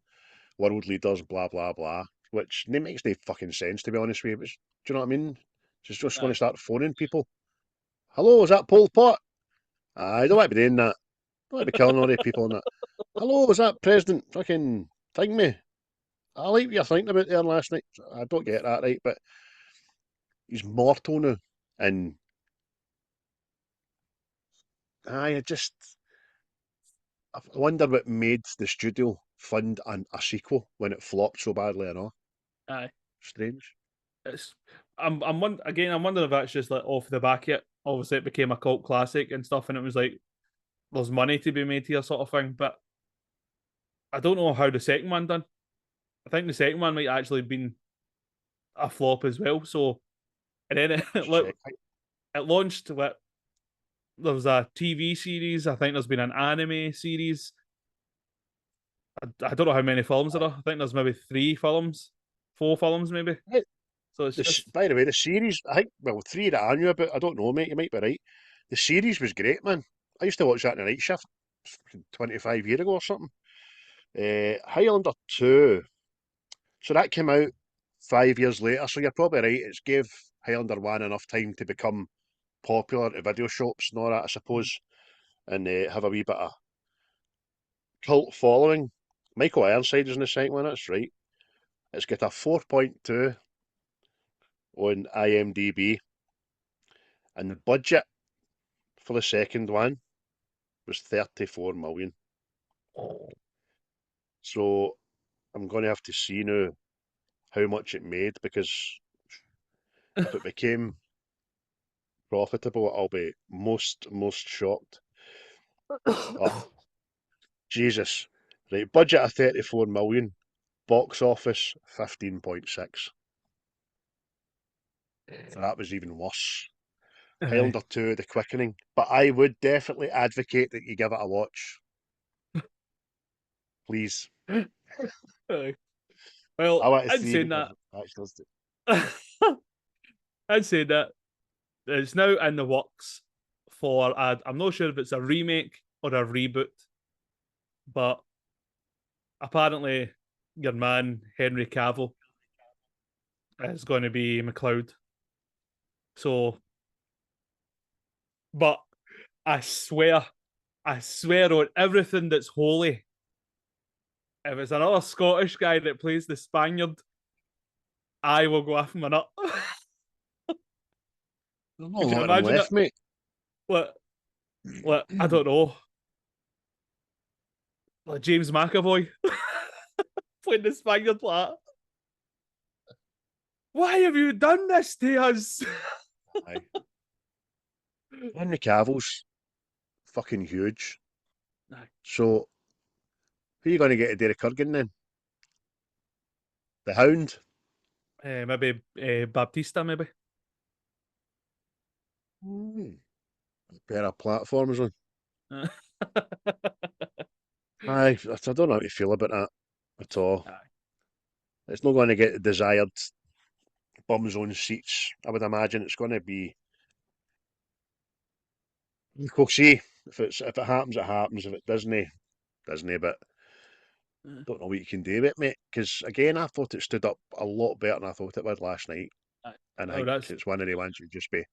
world leaders, blah, blah, blah, which makes no fucking sense, to be honest with you. Do you know what I mean? Just going to start phoning people. Hello, is that Pol Pot? I don't want to be doing that. Don't want to be killing all the people and that. Hello, is that President fucking Thing Me? I like what you're thinking about there last night. I don't get that, right? But he's mortal now. And I just, I wonder what made the studio fund a sequel when it flopped so badly and all. Aye, Strange. it's again. I'm wondering if that's just like off the back yet. Obviously, it became a cult classic and stuff, and it was like there's money to be made here, sort of thing. But I don't know how the second one done. I think the second one might actually been a flop as well. So, and then Just check. it launched. There was a TV series. I think there's been an anime series. I don't know how many films there are. I think there's maybe 4 films, maybe. Right. So it's just By the way, the series, I think, well, three that I knew about, I don't know, mate, you might be right. The series was great, man. I used to watch that in the night shift 25 years ago or something. Highlander 2. So that came out 5 years later, so you're probably right. It's gave Highlander 1 enough time to become popular to video shops and all that, I suppose, and have a wee bit of cult following. Michael Ironside is in the second one, that's right. It's got a 4.2 on IMDb, and the budget for the second one was 34 million. So I'm going to have to see now how much it made, because if it became profitable, I'll be most shocked. But Jesus, right, budget of 34 million, box office 15.6. So that was even worse. aye. Highlander 2, The Quickening. But I would definitely advocate that you give it a watch. Please. Aye. Well, I want to I'd see say what that. it actually does. I'd say that it's now in the works for I'm not sure if it's a remake or a reboot, but apparently your man Henry Cavill is going to be Macleod. So, but I swear on everything that's holy, if it's another Scottish guy that plays the Spaniard, I will go off my nut. There's Could not a you lot of them imagine it? left, mate. What I don't know. Like James McAvoy playing the Spaniard like, why have you done this to us? Aye. Henry Cavill's fucking huge. Aye. So, who are you going to get to do the Kurgan then? The Hound? Maybe Baptista, maybe. Pair of platforms on. Aye. I don't know how to feel about that at all. It's not going to get the desired bums on seats. I would imagine it's going to be. We'll see. If it happens, it happens. If it doesn't, but don't know what you can do with it, mate. Because again, I thought it stood up a lot better than I thought it would last night. Aye. And I Oh, think that's it's one of the ones you just be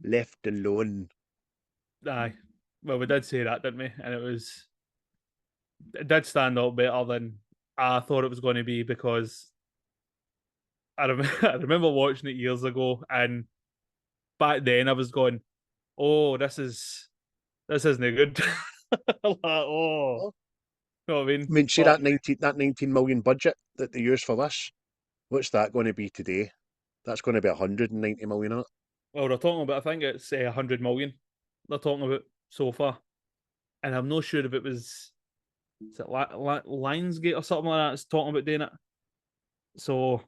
left alone. aye. Well, we did say that, didn't we? And it did stand out better than I thought it was going to be because I remember watching it years ago, and back then I was going, "Oh, this isn't good." Like, oh, Oh, you know what I mean? I mean, see But that 19 million budget that they used for this. What's that going to be today? That's going to be 190 million on it. well, they're talking about. I think it's 100 million. They're talking about so far, and I'm not sure if it was is it Lionsgate or something like that. It's talking about doing it. So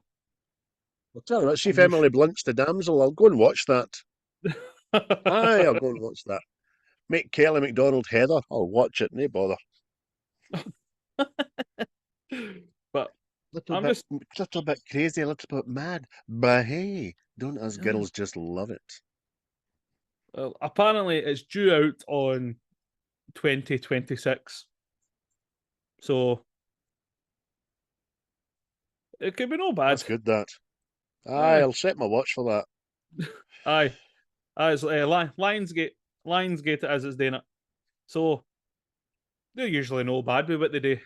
I'll tell you what, see if I'm not Emily Blunt's the damsel. I'll go and watch that. Aye, I'll go and watch that. Make Kelly MacDonald Heather. I'll watch it, no bother. but Little I'm bit, just little bit crazy, a little bit mad. But hey, don't us uh, girls just love it? well, apparently it's due out on 2026. So it could be no bad. That's good, that. Aye, Yeah. I'll set my watch for that. Aye. Aye, it's Lionsgate. Lionsgate it as it's doing it. So they're usually no bad with what they do.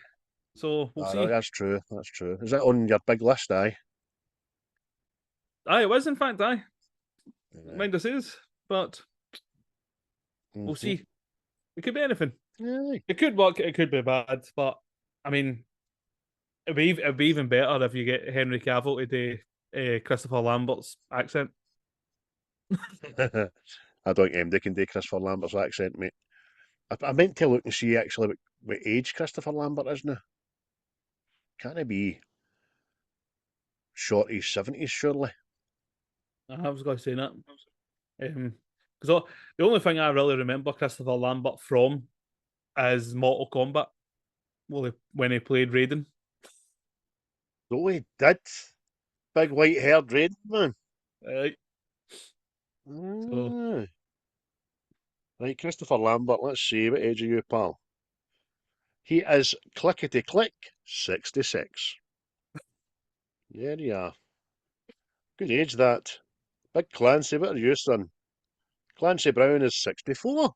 So we'll Aye, see. that's true, that's true. Is that on your big list, aye? Aye, it was in fact aye. Aye. Mind us is, but we'll Mm-hmm. see. It could be anything. Aye. It could work, it could be bad, but I mean it'd be even better if you get Henry Cavill to do Christopher Lambert's accent. I don't think anybody can do Christopher Lambert's accent, mate. I meant to look and see actually what age Christopher Lambert is now. Can't it be shorty 70s, surely? I was going to say that. Because the only thing I really remember Christopher Lambert from is Mortal Kombat. Well, when he played Raiden. Oh, he did. Big white haired red man. Right. So Ah. Right, Christopher Lambert, let's see, what age are you, pal? He is clickety click 66. There you are. Good age that. Big Clancy, what are you, son? Clancy Brown is 64.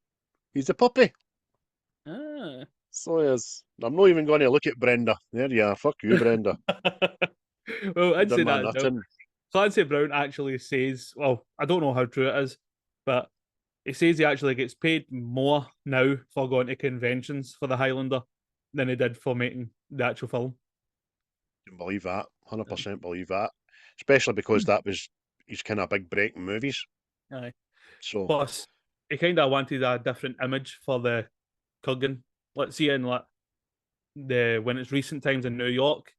He's a puppy. ah. So he is. I'm not even going to look at Brenda. There you are. Fuck you, Brenda. Well, I'd Done say my that though. nothing. Clancy Brown actually says, well, I don't know how true it is, but he says he actually gets paid more now for going to conventions for the Highlander than he did for making the actual film. Can believe that. 100% believe that. Especially because that was his kind of big break in movies. Aye. So, Plus, he kind of wanted a different image for the Kurgan. Let's see in like the when it's recent times in New York,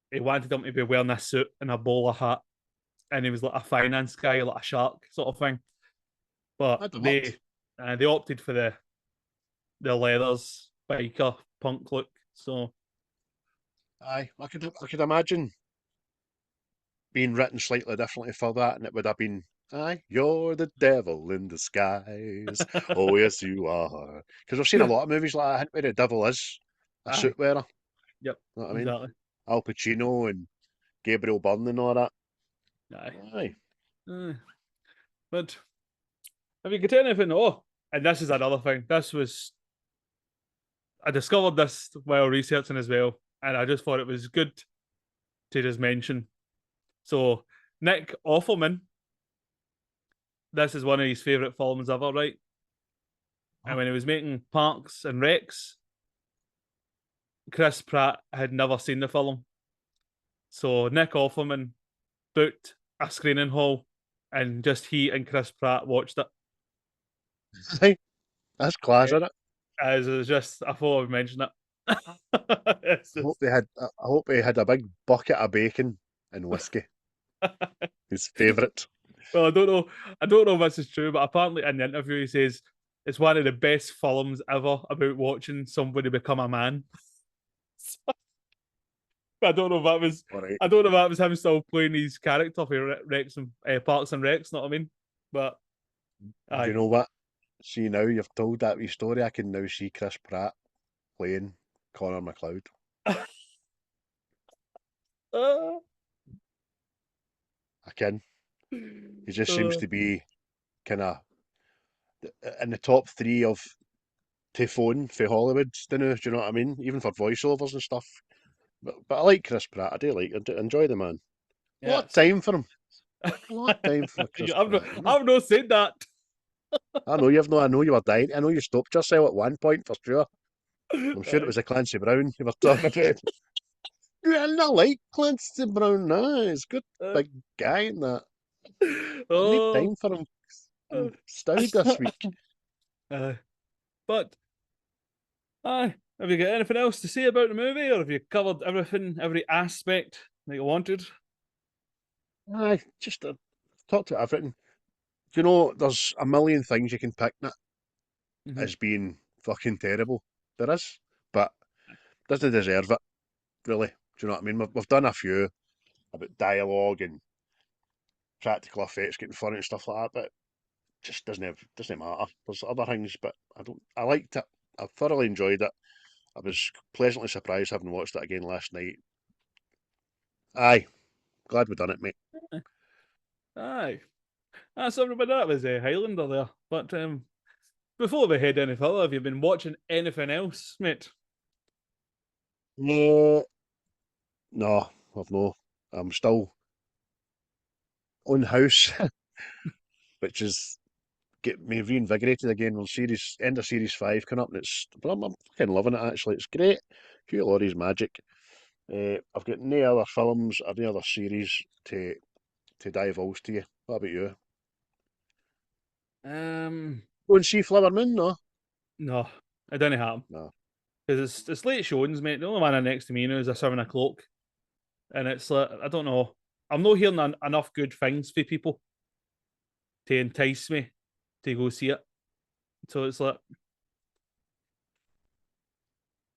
he wanted him to be wearing a suit and a bowler hat, and he was like a finance guy, like a shark sort of thing. But that'd have worked. they opted for the leathers biker punk look. So Aye, I could imagine being written slightly differently for that, and it would have been, aye, you're the devil in disguise. Oh, yes, you are. Because I've seen a lot of movies like that, where the devil is a aye, suit wearer. yep, Know what I mean? exactly. Al Pacino and Gabriel Byrne and all that. Aye. Aye. But have you got anything? Oh, and this is another thing. I discovered this while researching as well, and I just thought it was good to just mention. So Nick Offerman, this is one of his favourite films ever, right? And when he was making Parks and Recs, Chris Pratt had never seen the film. So Nick Offerman booked a screening hall and just he and Chris Pratt watched it. That's class, isn't it? As it's just, I thought I'd mention it. It's I hope just, they had. I hope he had a big bucket of bacon and whiskey. His favourite. well, I don't know. I don't know if this is true, but apparently in the interview he says it's one of the best films ever about watching somebody become a man. I don't know if that was. All right. I don't know if that was him still playing his character for Rex and Parks and Rex. Know what I mean? But Do you aye. know what? See now you've told that wee story. I can now see Chris Pratt playing Connor Macleod. Uh, I can. He just seems uh, to be kind of in the top three of Typhon for Hollywood. Do you know what I mean? Even for voiceovers and stuff. But I like Chris Pratt. I do like. I do enjoy the man. A lot of yes. time for him. A lot of time for Chris Pratt. You know. I've not said that. I know you've not. I know you were dying. I know you stopped yourself at one point for sure. I'm sure it Aye. was a Clancy Brown you were talking about. Yeah, I like Clancy Brown. Nah, he's a good Uh, big guy in that. I need oh. time for him. uh, I'm stowed this week. uh, but have you got anything else to say about the movie, or have you covered everything, every aspect that you wanted? I just talk to everything. Do you know, there's a million things you can pick in it Mhm. as being fucking terrible. There is, but doesn't deserve it, really. Do you know what I mean? We've done a few about dialogue and practical effects getting funny and stuff like that, but just doesn't matter. There's other things, but I liked it. I thoroughly enjoyed it. I was pleasantly surprised having watched it again last night. Aye, glad we done it, mate. Aye. So everybody, that was Highlander there. But before we head any further, have you been watching anything else, mate? No, no, I've no. I'm still on house, which is get me reinvigorated again. When series end of series 5 coming up, and but I'm fucking loving it actually. It's great. Hugh Laurie's magic. I've got no other films or no other series to divulge to you. What about you? Um, Go and see Flower Moon, no? no, it didn't happen No. because it's late showings, mate. The only one next to me now is a 7 o'clock, and it's like I don't know. I'm not hearing enough good things for people to entice me to go see it. So it's like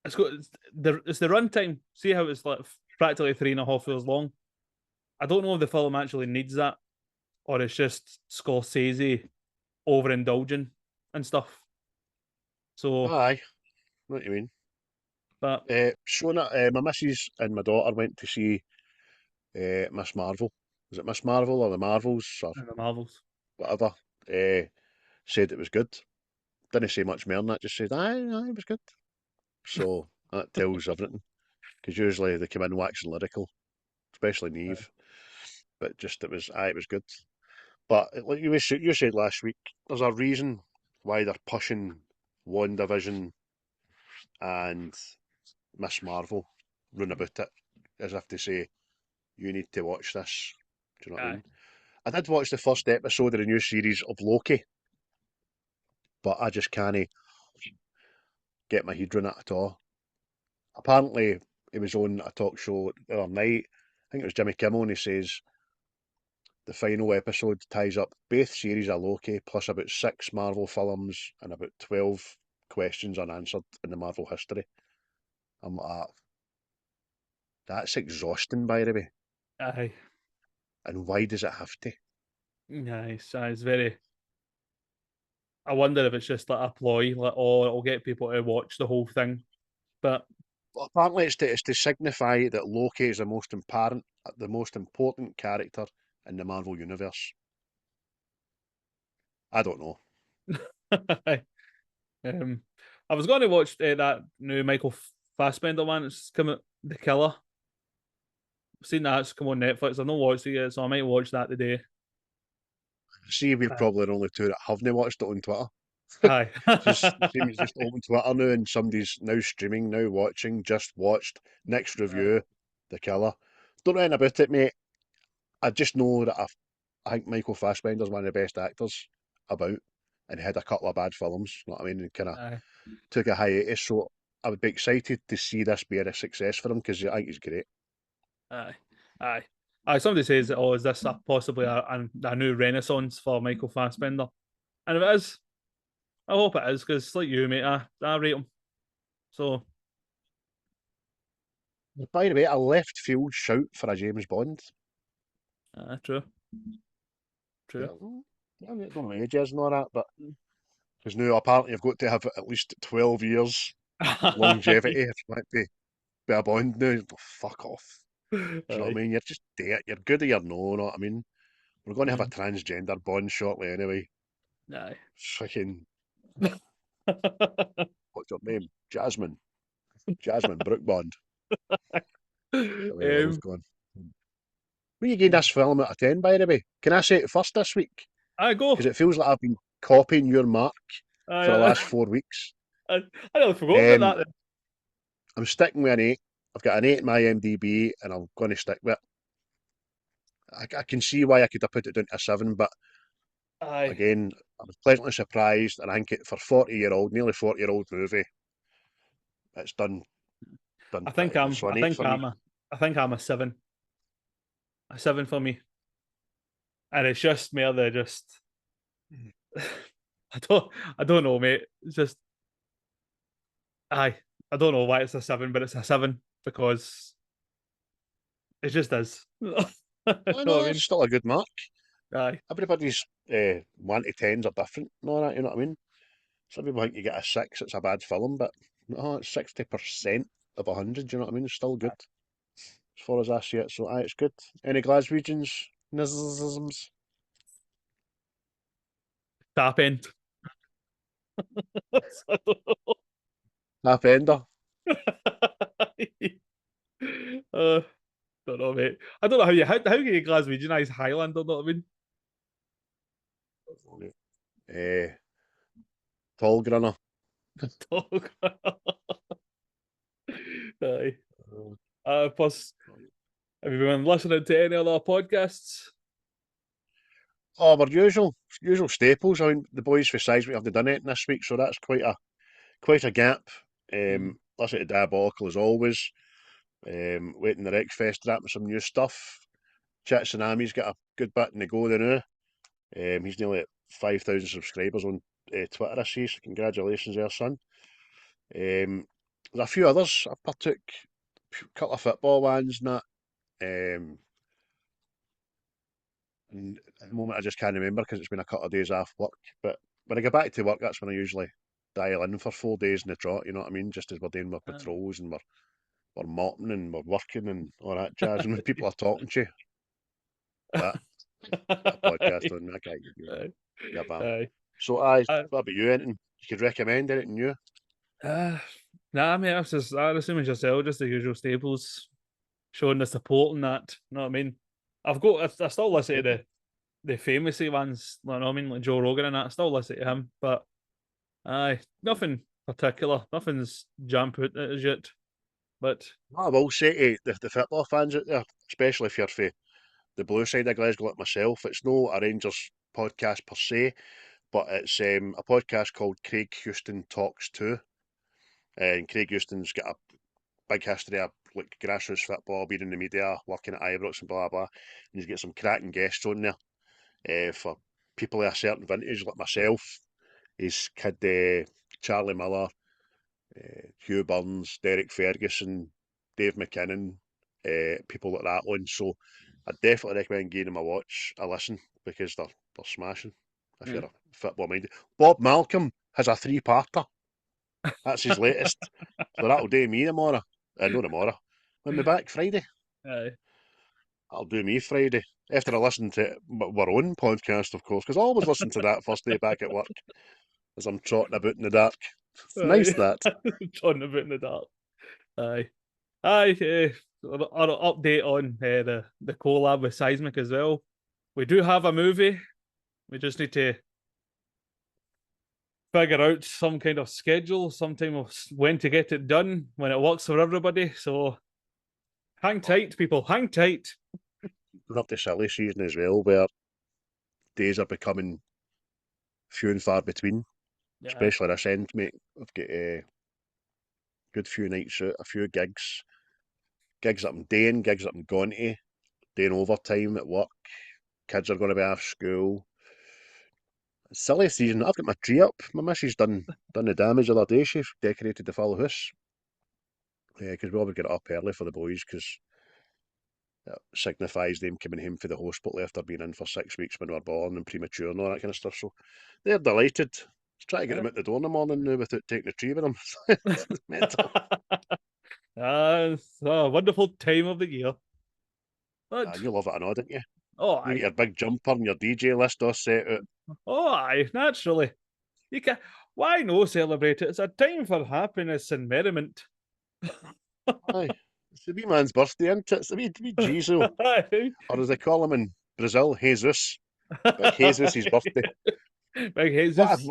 it's the runtime. See how it's like practically 3.5 hours long. I don't know if the film actually needs that, or it's just Scorsese overindulging and stuff. So, Aye, what you mean? but Shona, my missus and my daughter went to see Miss Marvel. Was it Miss Marvel or the Marvels or and the Marvels. whatever? Uh, Said it was good. Didn't say much more than that. Just said, aye, it was good. So that tells everything. Because usually they come in waxing lyrical, especially Neve. But just it was good. But like you said last week, there's a reason why they're pushing WandaVision and Miss Marvel run about it, as if to say, you need to watch this. Do you know what I Aye. mean? I did watch the first episode of the new series of Loki, but I just can't get my head around it at all. Apparently, he was on a talk show the other night. I think it was Jimmy Kimmel, and he says the final episode ties up both series of Loki plus about 6 Marvel films and about 12 questions unanswered in the Marvel history. I'm like, that's exhausting, by the way. Aye. And why does it have to? Nice. Aye. It's very. I wonder if it's just like a ploy, like, oh, it'll get people to watch the whole thing. But Well, apparently, it's to signify that Loki is the most important character in the Marvel universe. I don't know. um, I was going to watch that new Michael Fassbender one. It's come out, The Killer. I've seen that. It's come on Netflix. I've not watched it yet, so I might watch that today. See, we're Aye. probably the only two that haven't watched it on Twitter. Aye. Just same as just open Twitter now, and somebody's now streaming, now watching, just watched. Next review, The Killer. Don't know anything about it, mate. I just know that I think Michael Fassbender's one of the best actors about. and had a couple of bad films, you know what I mean, and kind of Aye. took a hiatus. So I would be excited to see this be a success for him because I think he's great. Aye. Aye. Aye. Somebody says, "Oh, is this possibly a new renaissance for Michael Fassbender?" And if it is, I hope it is because, like you, mate, I rate him. So, By the way, a left field shout for a James Bond. true. True. Yeah, I don't know ages and all that, but because now apparently you've got to have at least 12 years longevity if you want to be a Bond now. Oh, fuck off. Do you know what I Aye. mean? You're just dead. You're good or you're no, you know what I mean? We're going to have a Mm. transgender Bond shortly anyway. Aye. Fucking, what's her name? Jasmine. Jasmine Brooke Bond. The way the world's um, gone. What you gave this film out of 10, by the way? Can I say it first this week? I Because go. it feels like I've been copying your mark for the I, last 4 weeks. I nearly forgot Um, about that. I'm sticking with an 8. I've got an 8 in my IMDb, and I'm going to stick with it. I can see why I could have put it down to a 7, but Aye. again, I was pleasantly surprised, and I think it, for 40-year-old, nearly 40-year-old movie, it's done I think pretty good. I'm. So I an 8 think for me. I'm a. I think I'm a 7. A 7 for me, and it's just more than just. I don't know, mate. It's just. Aye. I don't know why it's a 7, but it's a 7 because it just is. You know Oh what no, I that's mean? still a good mark. Aye. Everybody's 1 to 10s are different and all that, you know what I mean? Some people think you get a 6, it's a bad film, but no, it's 60% of 100, you know what I mean? It's still good, as far as I see it, so aye, it's good. Any Glaswegians? Nisms? Tap end. I don't Half ender? know. uh, don't know, mate. I don't know how can you Glaswegianize Highlander, know what I mean? Eh, tall grunner. Dog. Aye. Plus, have you been listening to any other podcasts? Oh, our usual staples. I mean, the boys for Seismic haven't done anything this week, so that's quite a gap. Mm. Listen to Diabolical as always. Waiting the Wreckfest to wrap with some new stuff. Chat Tsunami's got a good bit in the go there now. He's nearly at 5,000 subscribers on Twitter, I see, so congratulations there, son. There's a few others. I partook, a couple of football ones and that. And at the moment, I just can't remember because it's been a couple of days off work. But when I get back to work, that's when I usually dial in for 4 days in the trot, you know what I mean? Just as we're doing our patrols and we're mopping and we're working and all that jazz. And when people are talking to you, that put a podcast Aye. on, I can't give you. Aye. Yeah, bam. Aye. So, what about you? Anything you could recommend? Anything new? Uh, nah, mate, that's just the same as yourself, just the usual staples, showing the support and that. You know what I mean? I still listen to the famousy ones, you know what I mean, like Joe Rogan and that. I still listen to him, but aye, nothing particular, nothing's jump out at us yet. But I will say to the football fans out there, especially if you're for the blue side of Glasgow like myself, it's no a Rangers podcast per se, but it's a podcast called Craig Houston Talks Too. And Craig Houston's got a big history of like grassroots football, being in the media, working at Ibrox and blah blah. And he's got some cracking guests on there for people of a certain vintage like myself. He's had Charlie Miller, Hugh Burns, Derek Ferguson, Dave McKinnon, people like that on. So I definitely recommend giving them a watch, a listen, because they're smashing. If yeah. you're a football minded, Bob Malcolm has a 3-parter. That's his latest. So that'll do me tomorrow. No tomorrow. When we back Friday, Aye. that'll do me Friday. After I listen to our own podcast, of course, because I always listen to that first day back at work as I'm trotting about in the dark. It's Aye. nice that. Trying a bit in the dark. Aye. Aye, our update on the collab with Seismic as well. We do have a movie. We just need to figure out some kind of schedule, some time of when to get it done, when it works for everybody. So hang tight, people. Hang tight. Going up to silly season as well, where days are becoming few and far between, Yeah. especially this end, mate. I've got a good few nights out, a few gigs. Gigs that I'm doing, gigs that I'm going to, doing overtime at work. Kids are going to be off school. Silly season. I've got my tree up. My missus done the damage the other day. She decorated the full house. Because we always get up early for the boys, because it signifies them coming home from the hospital after being in for 6 weeks when they were born and premature and all that kind of stuff. So they're delighted. Just trying to get them out the door in the morning now without taking the tree with them. It's mental. It's a wonderful time of the year. But, You love it, I know, don't you? oh, You aye. get your big jumper and your DJ list all set out. Oh, aye, naturally. You can. Why no celebrate it? It's a time for happiness and merriment. Aye. It's the wee man's birthday, isn't it? It's the wee Jesus. Aye. Or as they call him in Brazil, Jesus. Big Jesus' birthday. Big Jesus.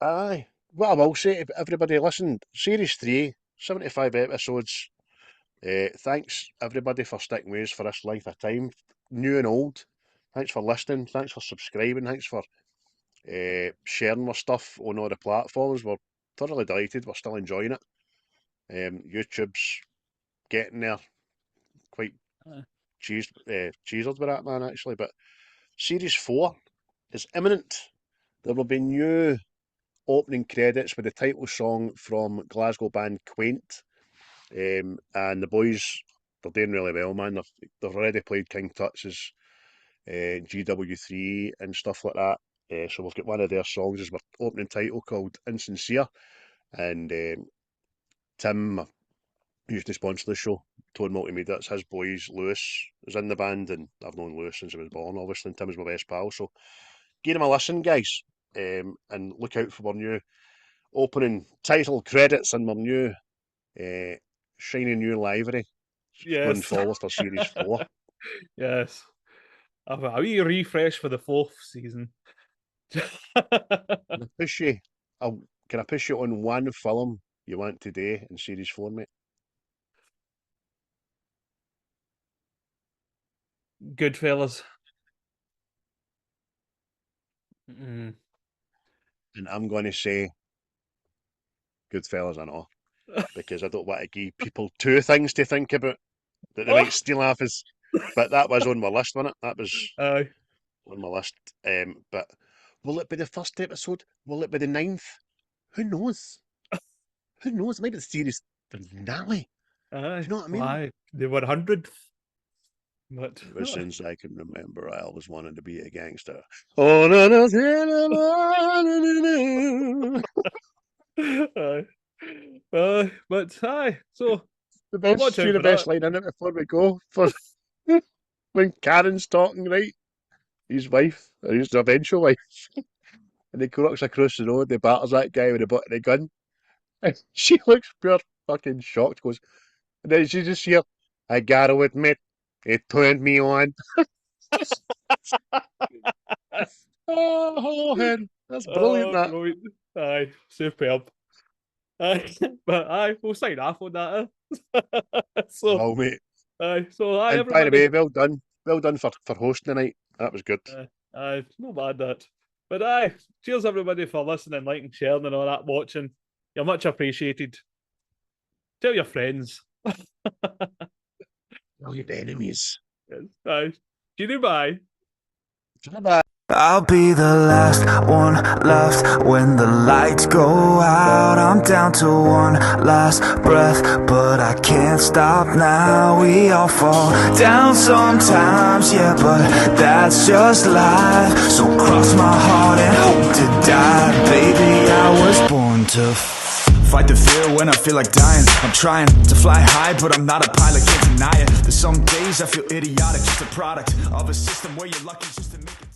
Aye. What I will say to everybody, listen, Series 3, 75 episodes. Thanks everybody for sticking with us for this length of time, new and old. Thanks for listening. Thanks for subscribing. Thanks for sharing our stuff on all the platforms. We're thoroughly delighted. We're still enjoying it. YouTube's getting there. Quite cheesed with that, man, actually. But Series 4 is imminent. There will be new opening credits with the title song from Glasgow band Quaint. And the boys, they're doing really well, man. They've already played King Tut's GW3 and stuff like that. So we've got one of their songs as our opening title called Insincere. And Tim, who used to sponsor the show, Tone Multimedia, it's his boys, Lewis, is in the band, and I've known Lewis since he was born, obviously, and Tim is my best pal. So give him a listen, guys, and look out for our new opening title credits and our new shiny new livery going Yes. forward for Series 4. Yes. A wee refresh for the 4th season. Can I push you? Can I push you on one film you want today in Series 4, mate? Goodfellas. Mm. And I'm going to say Goodfellas, I know, because I don't want to give people two things to think about that they might steal off us. But that was on my list, wasn't it? That was Aye. on my list. But will it be the first episode? Will it be the 9th? Who knows? Who knows? Maybe the series finale. Aye. Do you know what I mean? Aye. The 100th. But Ever since I can remember, I always wanted to be a gangster. Oh, no, no, aye. But aye. So the best, watch out the for best that. line in it before we go. For when Karen's talking, right? His wife, or his eventual wife, and he walks across the road, he batters that guy with the butt of the gun. And she looks pure fucking shocked, goes, and then she just hear, I gotta admit, it turned me on. Oh, hello, hen. That's brilliant, that. Brilliant. Aye, superb. Aye, but aye, we'll sign off on that. So, Oh, mate. aye, so aye, And by the everybody. way, well done. Well done for hosting tonight. That was good. Aye, not bad that. But aye, cheers everybody for listening, liking, sharing, and all that, watching. You're much appreciated. Tell your friends. Tell your enemies. Yes, aye. Goodbye. Bye. I'll be the last one left when the lights go out. I'm down to one last breath, but I can't stop now. We all fall down sometimes, yeah, but that's just life. So cross my heart and hope to die. Baby, I was born to fight the fear when I feel like dying. I'm trying to fly high, but I'm not a pilot, can't deny it. There's some days I feel idiotic, just a product of a system where you're lucky just to make it.